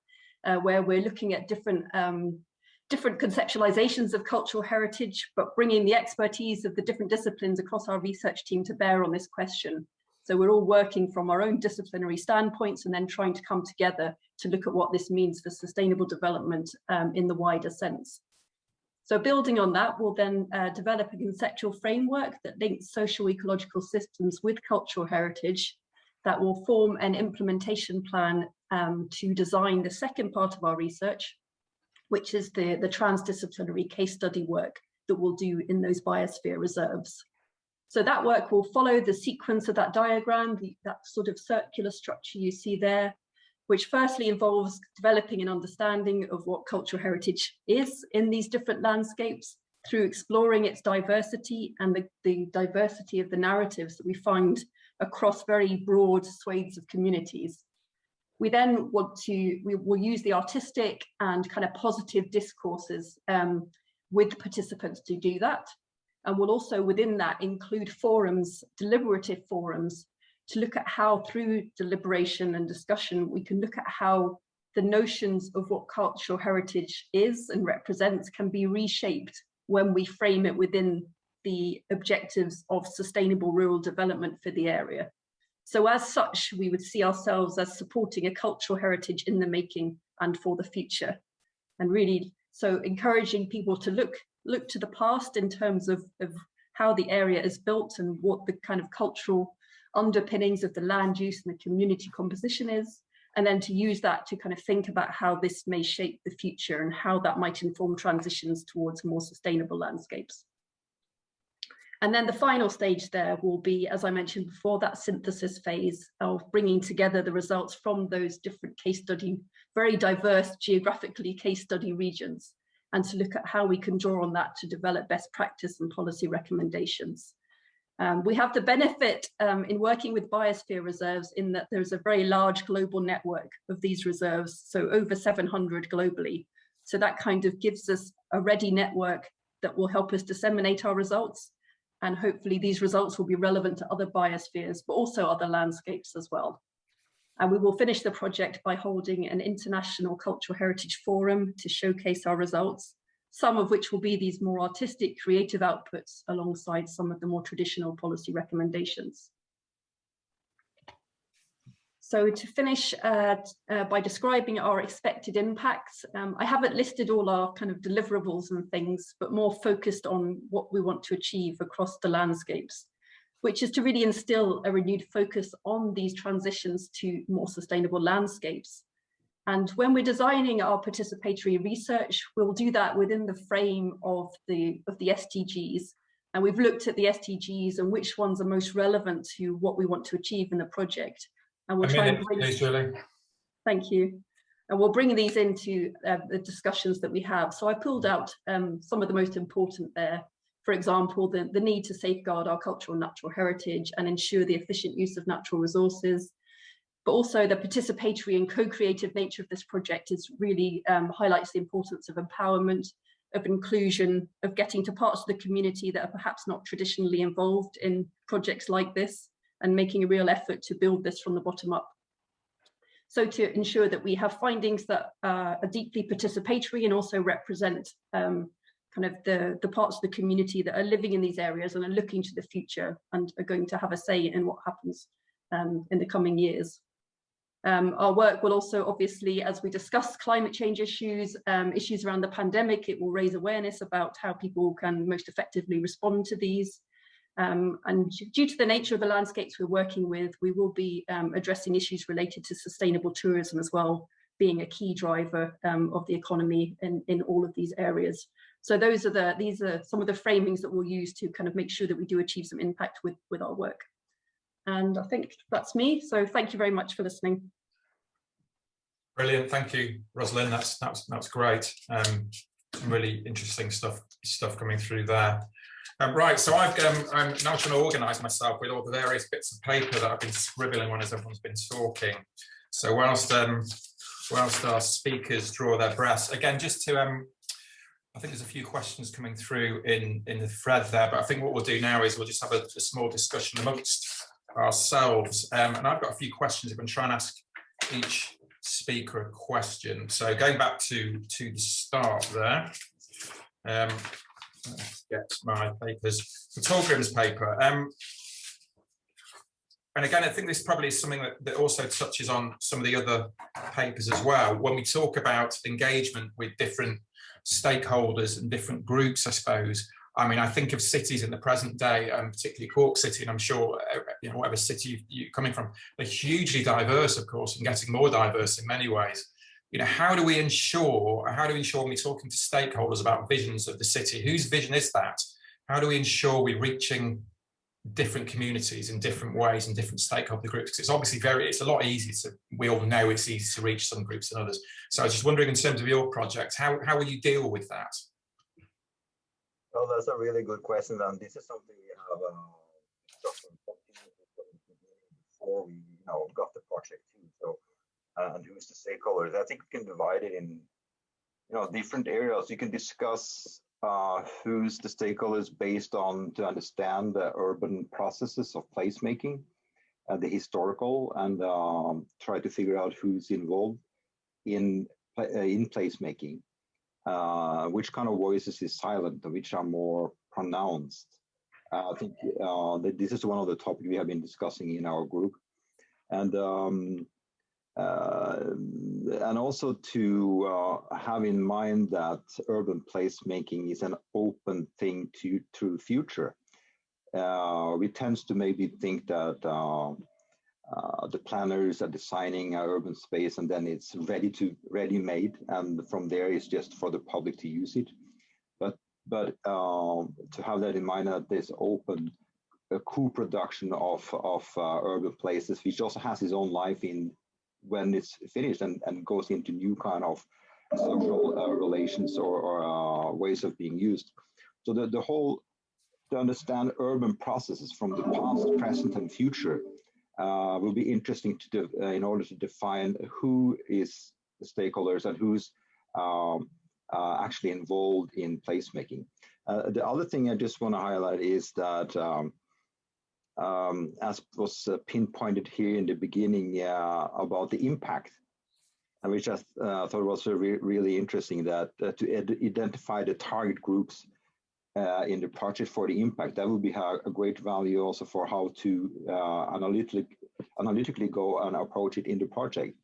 where we're looking at different conceptualizations of cultural heritage, but bringing the expertise of the different disciplines across our research team to bear on this question. So we're all working from our own disciplinary standpoints and then trying to come together to look at what this means for sustainable development in the wider sense. So building on that, we'll then develop a conceptual framework that links social ecological systems with cultural heritage that will form an implementation plan to design the second part of our research, which is the transdisciplinary case study work that we'll do in those biosphere reserves. So that work will follow the sequence of that diagram, that sort of circular structure you see there, which firstly involves developing an understanding of what cultural heritage is in these different landscapes through exploring its diversity and the diversity of the narratives that we find across very broad swathes of communities. We then we will use the artistic and kind of positive discourses with participants to do that. And we'll also within that include forums, deliberative forums, to look at how through deliberation and discussion, we can look at how the notions of what cultural heritage is and represents can be reshaped when we frame it within the objectives of sustainable rural development for the area. So as such, we would see ourselves as supporting a cultural heritage in the making and for the future. And really, so encouraging people to look to the past in terms of how the area is built and what the kind of cultural underpinnings of the land use and the community composition is, and then to use that to kind of think about how this may shape the future and how that might inform transitions towards more sustainable landscapes. And then the final stage there will be, as I mentioned before, that synthesis phase of bringing together the results from those different case study, very diverse geographically case study regions, and to look at how we can draw on that to develop best practice and policy recommendations. We have the benefit in working with biosphere reserves in that there's a very large global network of these reserves, so over 700 globally. So that kind of gives us a ready network that will help us disseminate our results. And hopefully these results will be relevant to other biospheres, but also other landscapes as well. And we will finish the project by holding an international cultural heritage forum to showcase our results, some of which will be these more artistic, creative outputs alongside some of the more traditional policy recommendations. So to finish by describing our expected impacts, I haven't listed all our kind of deliverables and things, but more focused on what we want to achieve across the landscapes, which is to really instill a renewed focus on these transitions to more sustainable landscapes. And when we're designing our participatory research, we'll do that within the frame of the SDGs. And we've looked at the SDGs and which ones are most relevant to what we want to achieve in the project. And we'll try and bring, thank you. And we'll bring these into the discussions that we have. So I pulled out some of the most important there. For example, the need to safeguard our cultural and natural heritage and ensure the efficient use of natural resources. But also the participatory and co-creative nature of this project is really highlights the importance of empowerment, of inclusion, of getting to parts of the community that are perhaps not traditionally involved in projects like this, and making a real effort to build this from the bottom up. So to ensure that we have findings that are deeply participatory and also represent kind of the parts of the community that are living in these areas and are looking to the future and are going to have a say in what happens in the coming years. Our work will also obviously, as we discuss climate change issues, issues around the pandemic, it will raise awareness about how people can most effectively respond to these. And due to the nature of the landscapes we're working with, we will be addressing issues related to sustainable tourism as well, being a key driver of the economy in all of these areas, So these are some of the framings that we'll use to kind of make sure that we do achieve some impact with our work. And I think that's me. So thank you very much for listening. Brilliant, thank you, Rosalind. That's great. Some really interesting stuff coming through there. Right, so I'm now trying to organise myself with all the various bits of paper that I've been scribbling on as everyone's been talking. So whilst our speakers draw their breaths, again, just to I think there's a few questions coming through in the thread there, but I think what we'll do now is we'll just have a small discussion amongst ourselves. And I've got a few questions. I'm going to try and ask each speaker a question. So going back to the start there, let's get my papers. So Torgrim's paper. And again, I think this probably is something that also touches on some of the other papers as well. When we talk about engagement with different stakeholders and different groups, I suppose, I mean, I think of cities in the present day, and particularly Cork City, and I'm sure, you know, whatever city you're coming from, they're hugely diverse, of course, and getting more diverse in many ways. You know, how do we ensure when we're talking to stakeholders about visions of the city, whose vision is that? How do we ensure we're reaching different communities in different ways and different stakeholder groups? Because it's obviously it's a lot easier to, we all know it's easy to reach some groups than others. So I was just wondering, in terms of your project, how will you deal with that? Well, that's a really good question, and this is something we have before we got the project too. So, and who's the stakeholders? I think we can divide it in different areas. You can discuss who's the stakeholders based on to understand the urban processes of placemaking, the historical, and try to figure out who's involved in placemaking. Which kind of voices is silent, which are more pronounced. I think that this is one of the topics we have been discussing in our group, and also to have in mind that urban placemaking is an open thing to future. We tend to maybe think that the planners are designing our urban space and then it's ready-made, and from there it's just for the public to use it. But to have that in mind, that there's open co-production of urban places, which also has its own life in when it's finished and goes into new kind of social relations or ways of being used. So to understand urban processes from the past, present, and future will be interesting to in order to define who is the stakeholders and who's actually involved in placemaking. The other thing I just want to highlight is that, as was pinpointed here in the beginning, about the impact, which I thought was really interesting, that to identify the target groups in the project for the impact, that would be a great value also for how to analytically go and approach it in the project.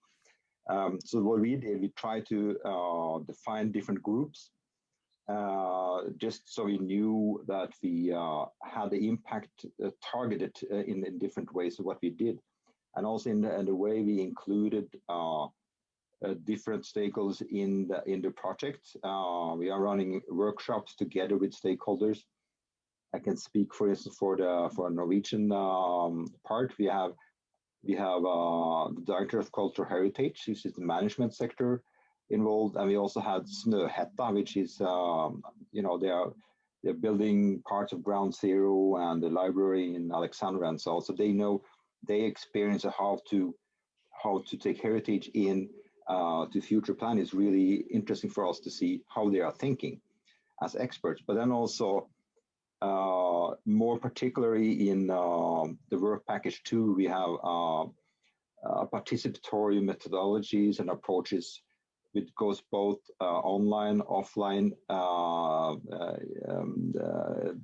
So what we did, we tried to define different groups, just so we knew that we had the impact targeted in different ways of what we did. And also in the way we included different stakeholders in the project. We are running workshops together with stakeholders. I can speak, for instance, for a Norwegian part. We have the Director of Cultural Heritage, which is the management sector, involved, and we also had Snøhetta, which is they're building parts of Ground Zero and the library in Alexandria, and so they experience how to take heritage in to future plan. Is really interesting for us to see how they are thinking as experts. But then also more particularly in the work package 2, we have participatory methodologies and approaches, which goes both online, offline,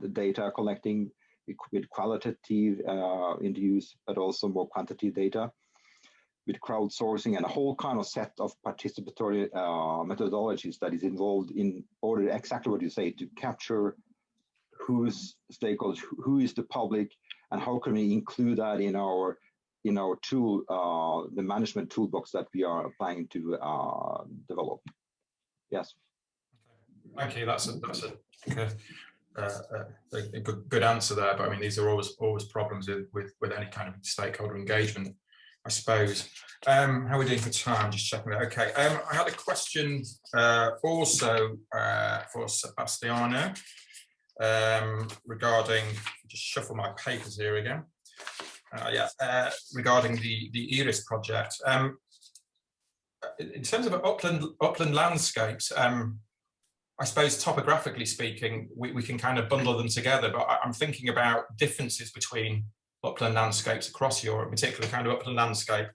the data collecting with qualitative interviews, but also more quantitative data, with crowdsourcing and a whole kind of set of participatory methodologies that is involved in order, exactly what you say, to capture who's stakeholders, who is the public, and how can we include that in our tool, the management toolbox that we are planning to develop. Yes. Thank you. That's a good answer there. But I mean, these are always problems with any kind of stakeholder engagement, I suppose. How are we doing for time? Just checking that. Okay. I had a question also for Sebastiano regarding. Just shuffle my papers here again. Regarding the IRIS project. In terms of upland landscapes, I suppose topographically speaking, we can kind of bundle them together, but I'm thinking about differences between upland landscapes across Europe, particularly kind of upland landscape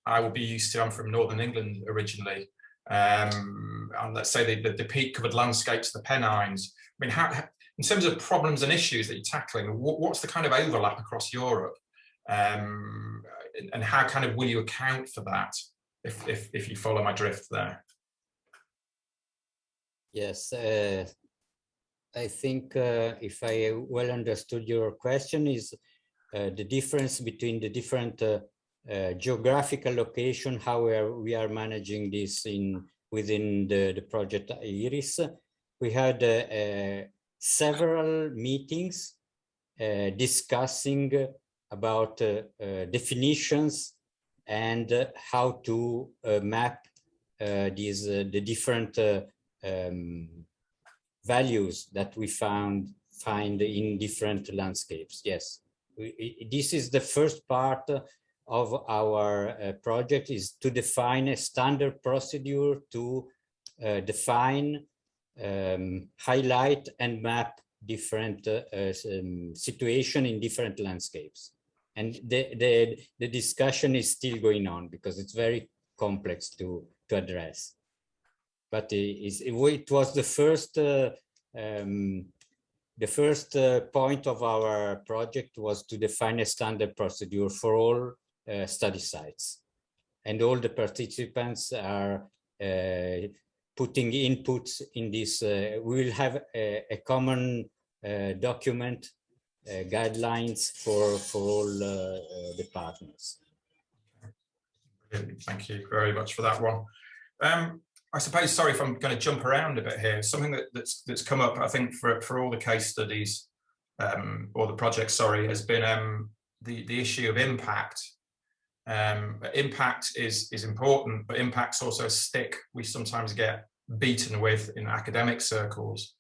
I will be used to. I'm from Northern England originally, and let's say the peat covered landscapes, the Pennines. I mean, how, in terms of problems and issues that you're tackling, what's the kind of overlap across Europe, and how kind of will you account for that if you follow my drift there? Yes, I think if I well understood your question is the difference between the different geographical location, how we are managing this within the project IRIS. We had several meetings discussing about definitions and how to map the different values that we find in different landscapes. Yes, this is the first part of our project, is to define a standard procedure to define, highlight and map different situation in different landscapes. And the discussion is still going on because it's very complex to address. But it was the first point of our project was to define a standard procedure for all study sites, and all the participants are putting inputs in this. We will have a common document, guidelines for all the partners. Thank you very much for that one. I suppose, sorry if I'm going to jump around a bit here, something that's come up, I think, for all the case studies, or the projects, sorry, has been the issue of impact. Impact is important, but impact's also a stick we sometimes get beaten with in academic circles.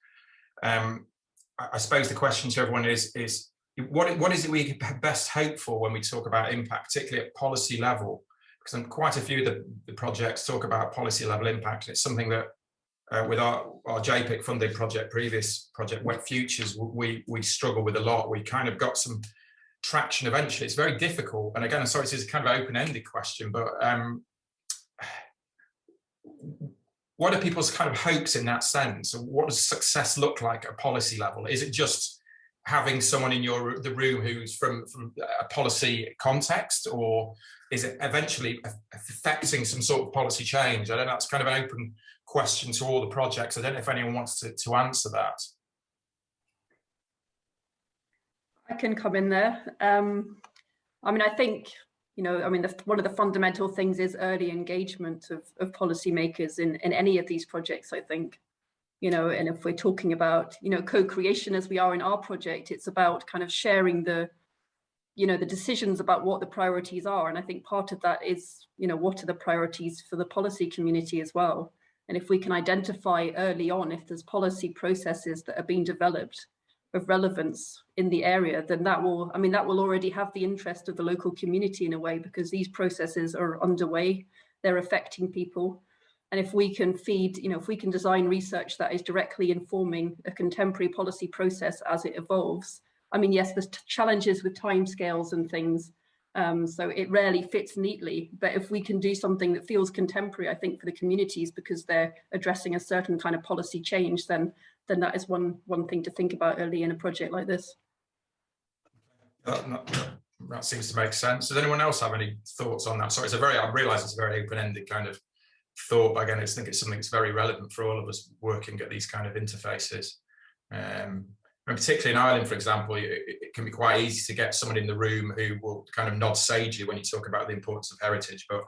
I suppose the question to everyone is what is it we best hope for when we talk about impact, particularly at policy level? Because quite a few of the projects talk about policy level impact. It's something that with our JPIC funded project, previous project Wet Futures, we struggle with a lot. We kind of got some traction eventually. It's very difficult. And again, I'm sorry, this is kind of an open-ended question, but what are people's kind of hopes in that sense? What does success look like at policy level? Is it just having someone in the room who's from a policy context, or is it eventually affecting some sort of policy change? I don't know, that's kind of an open question to all the projects. I don't know if anyone wants to answer that. I can come in there. I mean, I think, one of the fundamental things is early engagement of policymakers in any of these projects, I think. And if we're talking about, co-creation as we are in our project, it's about kind of sharing the decisions about what the priorities are. And I think part of that is, what are the priorities for the policy community as well? And if we can identify early on, if there's policy processes that are being developed of relevance in the area, then that will already have the interest of the local community in a way, because these processes are underway, they're affecting people. And if we can feed, if we can design research that is directly informing a contemporary policy process as it evolves, I mean, yes, there's challenges with timescales and things, so it rarely fits neatly. But if we can do something that feels contemporary, I think for the communities, because they're addressing a certain kind of policy change, then that is one thing to think about early in a project like this. That seems to make sense. Does anyone else have any thoughts on that? Sorry, I realise it's a very open-ended kind of thought. Again, I think it's something that's very relevant for all of us working at these kind of interfaces. And particularly in Ireland, for example, it can be quite easy to get someone in the room who will kind of nod sagely when you talk about the importance of heritage, but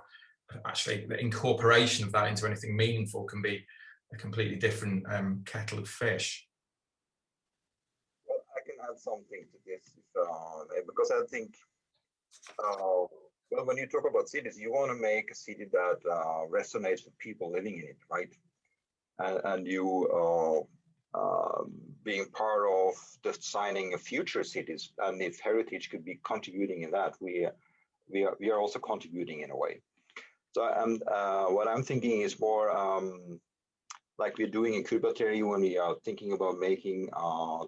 actually the incorporation of that into anything meaningful can be completely different kettle of fish. Well, I can add something to this because I think, well, when you talk about cities, you want to make a city that resonates with people living in it, right? And you being part of designing a future cities, and if heritage could be contributing in that, we are also contributing in a way. So what I'm thinking is more like we're doing in Kubernetes when we are thinking about making a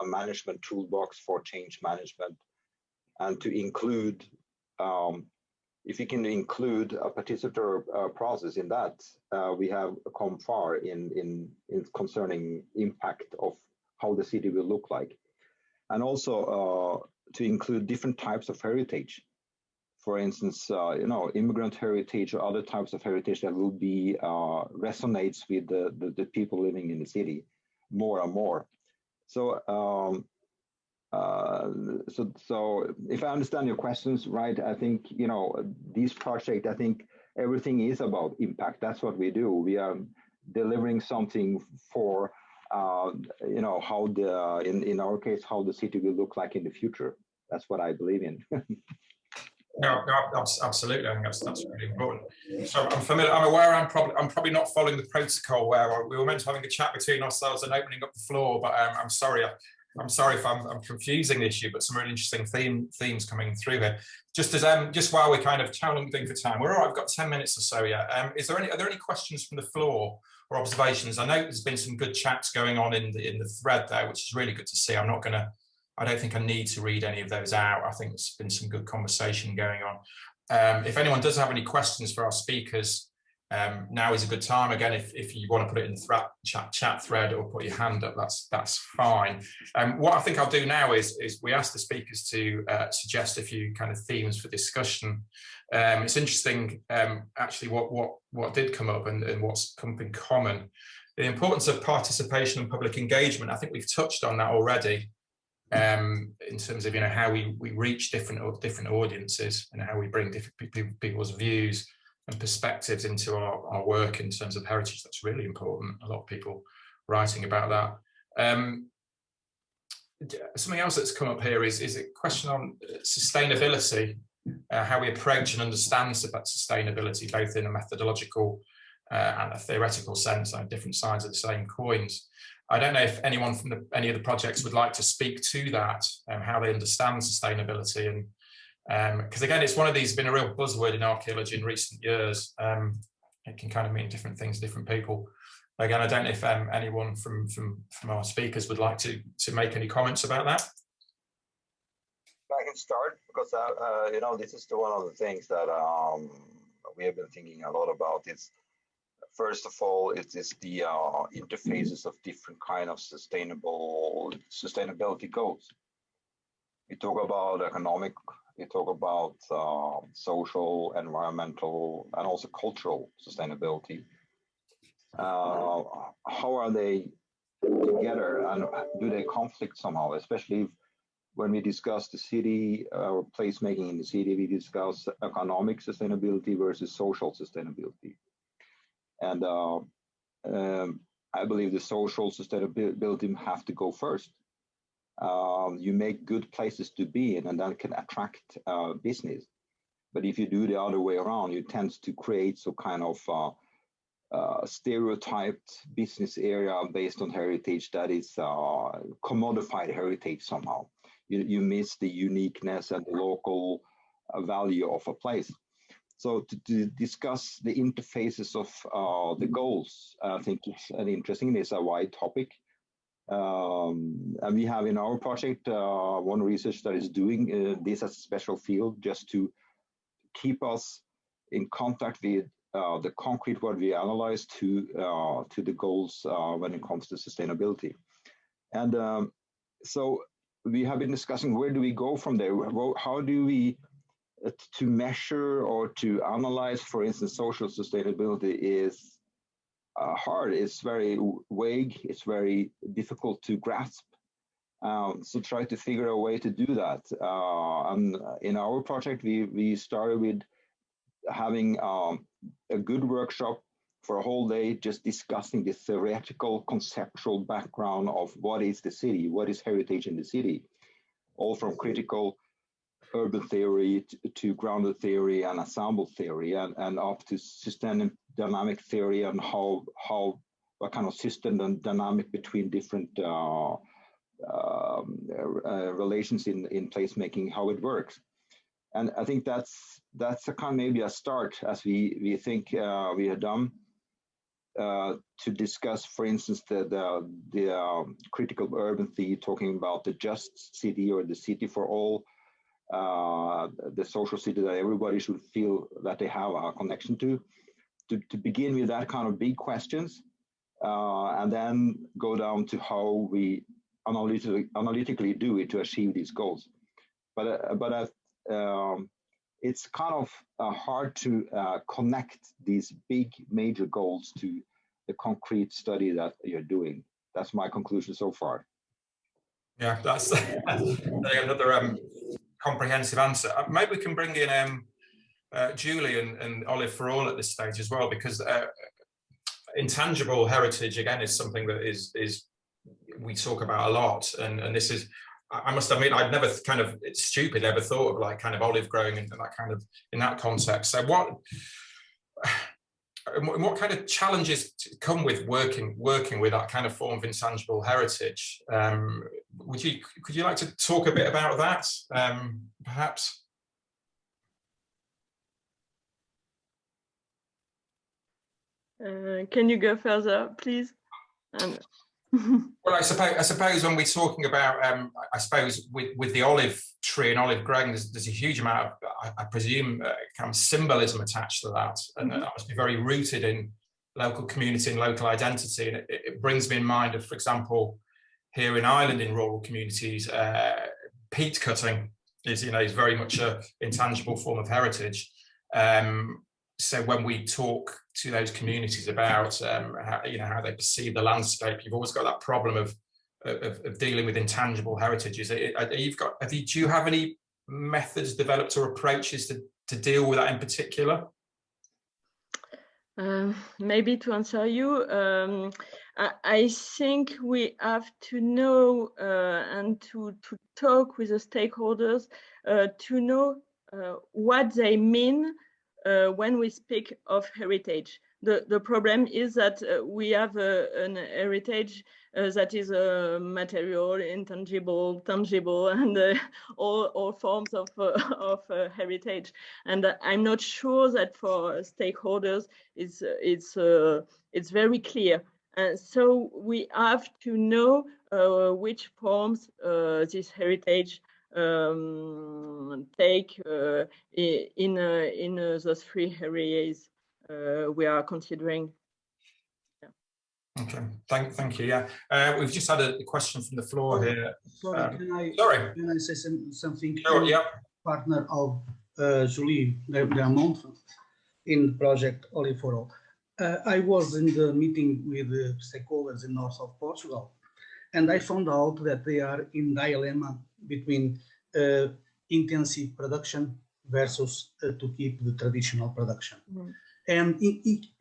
management toolbox for change management, and to include, if you can include a participatory process in that, we have come far in concerning impact of how the city will look like. And also to include different types of heritage. For instance, immigrant heritage or other types of heritage that will be resonates with the people living in the city more and more. So, so if I understand your questions right, I think these projects. I think everything is about impact. That's what we do. We are delivering something for how in our case how the city will look like in the future. That's what I believe in. No, absolutely. I think that's really important. So I'm familiar. I'm aware. I'm probably not following the protocol where we were meant to having a chat between ourselves and opening up the floor. But I'm sorry. I'm sorry if I'm confusing the issue. But some really interesting themes coming through here. Just while we're kind of challenging for time, we're all right. I've got 10 minutes or so. Yeah. Are there any questions from the floor or observations? I know there's been some good chats going on in the thread there, which is really good to see. I don't think I need to read any of those out. I think there's been some good conversation going on. If anyone does have any questions for our speakers, now is a good time. Again, if you want to put it in the chat thread or put your hand up, that's fine. What I think I'll do now is we ask the speakers to suggest a few kind of themes for discussion. It's interesting, actually, what did come up and what's come in common. The importance of participation and public engagement. I think we've touched on that already. In terms of how we reach different audiences and how we bring different people's views and perspectives into our work in terms of heritage. That's really important. A lot of people writing about that. Something else that's come up here is a question on sustainability, how we approach and understand about sustainability, both in a methodological and a theoretical sense, on different sides of the same coins. I don't know if anyone from any of the projects would like to speak to that, how they understand sustainability. And because again, it's one of these, been a real buzzword in archaeology in recent years. It can kind of mean different things to different people. Again, I don't know if anyone from our speakers would like to make any comments about that. I can start because this is one of the things that we have been thinking a lot about. It's first of all, it is the interfaces of different kind of sustainability goals. We talk about economic, we talk about social, environmental, and also cultural sustainability. How are they together, and do they conflict somehow? Especially when we discuss the city or placemaking in the city, we discuss economic sustainability versus social sustainability. And I believe the social sustainability have to go first. You make good places to be in, and that can attract business. But if you do the other way around, you tend to create some kind of stereotyped business area based on heritage that is commodified heritage somehow. You miss the uniqueness and the local value of a place. So to discuss the interfaces of the goals, I think it's an interesting, it's a wide topic. And we have in our project one research that is doing this as a special field just to keep us in contact with the concrete what we analyze to the goals when it comes to sustainability. And so we have been discussing where do we go from there? How do we to measure or to analyze, for instance, social sustainability is hard. It's very vague. It's very difficult to grasp. So try to figure a way to do that. And in our project, we started with having a good workshop for a whole day just discussing the theoretical, conceptual background of what is the city, what is heritage in the city, all from critical urban theory to grounded theory and ensemble theory, and up to systemic dynamic theory and what kind of system and dynamic between different relations in placemaking, how it works. And I think that's a kind of maybe a start as we think we have done to discuss, for instance, the critical urban theory, talking about the just city or the city for all, the social city that everybody should feel that they have a connection to begin with that kind of big questions, and then go down to how we analytically do it to achieve these goals. But it's kind of hard to connect these big major goals to the concrete study that you're doing. That's my conclusion so far. Yeah, that's another comprehensive answer. Maybe we can bring in Julie and Olive for all at this stage as well, because intangible heritage again is something that is we talk about a lot, and this is, I must admit, I'd never kind of, it's stupid, ever thought of like kind of olive growing and that kind of in that context. So what kind of challenges come with working with that kind of form of intangible heritage? Could you like to talk a bit about that, perhaps? Can you go further, please? Well, I suppose when we're talking about, I suppose with the olive tree and olive growing, there's a huge amount of, I presume, kind of symbolism attached to that, and that must be very rooted in local community and local identity. And it brings me in mind of, for example, here in Ireland in rural communities, peat cutting is very much an intangible form of heritage. So when we talk to those communities about how they perceive the landscape, you've always got that problem of dealing with intangible heritages. Do you have any methods developed or approaches to deal with that in particular? Maybe to answer you, I think we have to know and to talk with the stakeholders to know what they mean when we speak of heritage. The problem is that we have an heritage that is material, intangible, tangible, and all forms of heritage. And I'm not sure that for stakeholders it's very clear. So we have to know which forms this heritage take in those three areas we are considering. Yeah. Okay, thank you. Yeah, we've just had a question from the floor here. Sorry, can I say something? Sure, yeah. Partner of Julie Dermont in the project Olive for All. I was in the meeting with the stakeholders in north of Portugal, and I found out that they are in dilemma between intensive production versus to keep the traditional production. Mm-hmm. And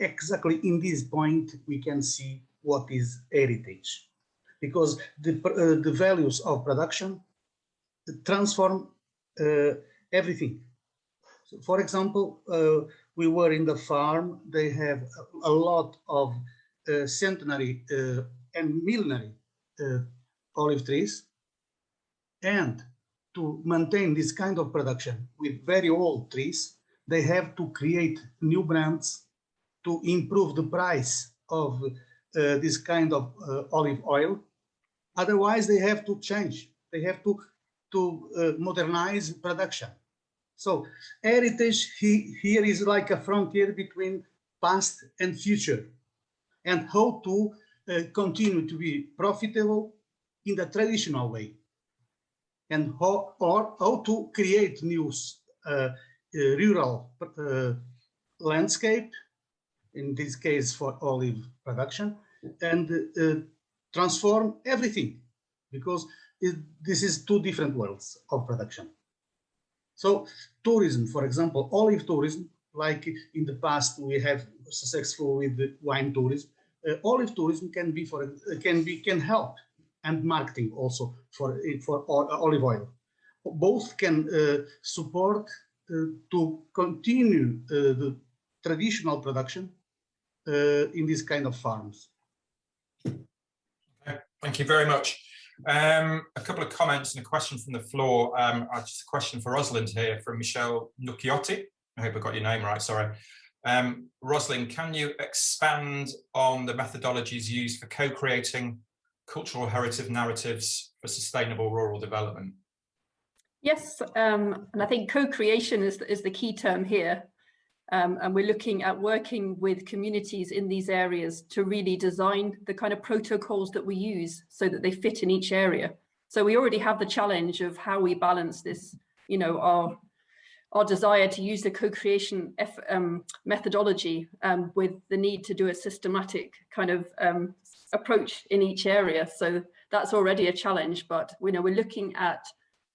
exactly in this point, we can see what is heritage, because the values of production transform everything. So for example, we were in the farm. They have a lot of centenary and millenary olive trees, and to maintain this kind of production with very old trees, they have to create new brands to improve the price of this kind of olive oil. Otherwise, they have to change. They have to modernize production. So heritage here is like a frontier between past and future, and how to continue to be profitable in the traditional way, and how to create new rural landscape, in this case for olive production, and transform everything, because this is two different worlds of production. So tourism, for example, olive tourism like in the past we have successful with the wine tourism. Olive tourism can help, and marketing also for olive oil. Both can support to continue the traditional production in this kind of farms. Okay, thank you very much. A couple of comments and a question from the floor. Just a question for Rosalind here from Michelle Nucciotti. I hope I got your name right, sorry. Rosalind, can you expand on the methodologies used for co-creating cultural heritage narratives for sustainable rural development? Yes, and I think co-creation is the key term here. And we're looking at working with communities in these areas to really design the kind of protocols that we use so that they fit in each area. So we already have the challenge of how we balance this, you know, our desire to use the co-creation methodology with the need to do a systematic kind of approach in each area. So that's already a challenge, but we're looking at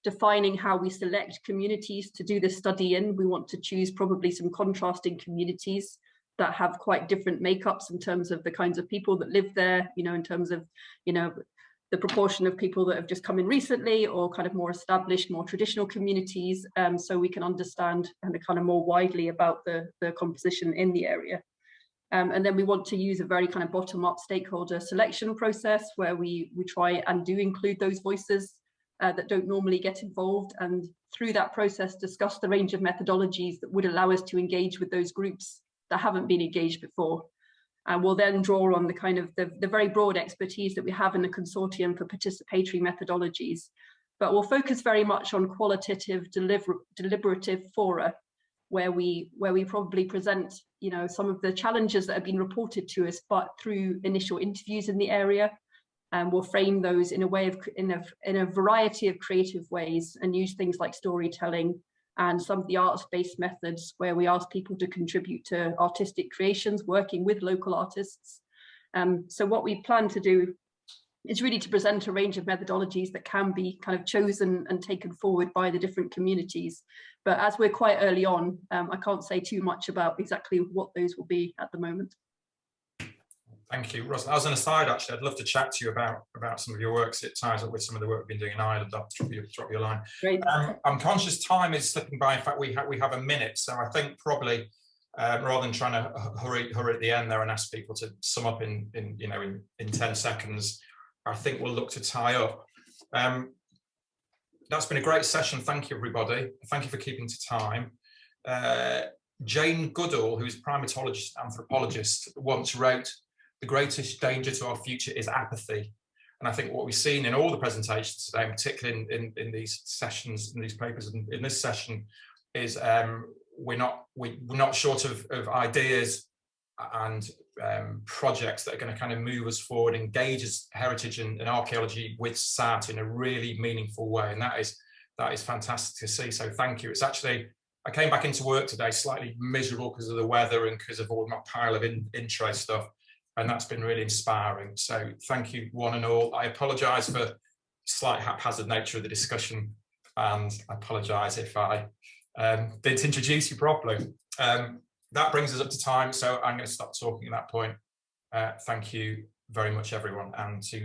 defining how we select communities to do this study in. We want to choose probably some contrasting communities that have quite different makeups in terms of the kinds of people that live there, you know, in terms of, you know, the proportion of people that have just come in recently or kind of more established, more traditional communities, so we can understand kind of more widely about the composition in the area. And then we want to use a very kind of bottom-up stakeholder selection process where we try and do include those voices that don't normally get involved, and through that process discuss the range of methodologies that would allow us to engage with those groups that haven't been engaged before. And we'll then draw on the kind of the very broad expertise that we have in the consortium for participatory methodologies, but we'll focus very much on qualitative deliberative fora where we probably present, you know, some of the challenges that have been reported to us, but through initial interviews in the area. And we'll frame those in a way of in a variety of creative ways and use things like storytelling and some of the arts-based methods where we ask people to contribute to artistic creations, working with local artists. So what we plan to do is really to present a range of methodologies that can be kind of chosen and taken forward by the different communities. But as we're quite early on, I can't say too much about exactly what those will be at the moment. Thank you, Ross. As an aside, actually, I'd love to chat to you about some of your works. It ties up with some of the work we've been doing in Ireland. I'll drop you a line. Great. I'm conscious time is slipping by. In fact, we have a minute, so I think probably rather than trying to hurry at the end there and ask people to sum up in 10 seconds, I think we'll look to tie up. That's been a great session. Thank you, everybody. Thank you for keeping to time. Jane Goodall, who's a primatologist anthropologist, once wrote, "The greatest danger to our future is apathy." And I think what we've seen in all the presentations today, particularly in these sessions, in these papers, and in this session, is we're not short of ideas and projects that are going to kind of move us forward, engage as heritage and archaeology with SAT in a really meaningful way, and that is fantastic to see. So thank you. It's actually, I came back into work today slightly miserable because of the weather and because of all my pile of intro stuff. And that's been really inspiring. So thank you, one and all. I apologise for the slight haphazard nature of the discussion, and I apologise if I didn't introduce you properly. That brings us up to time, so I'm going to stop talking at that point. Thank you very much, everyone, and to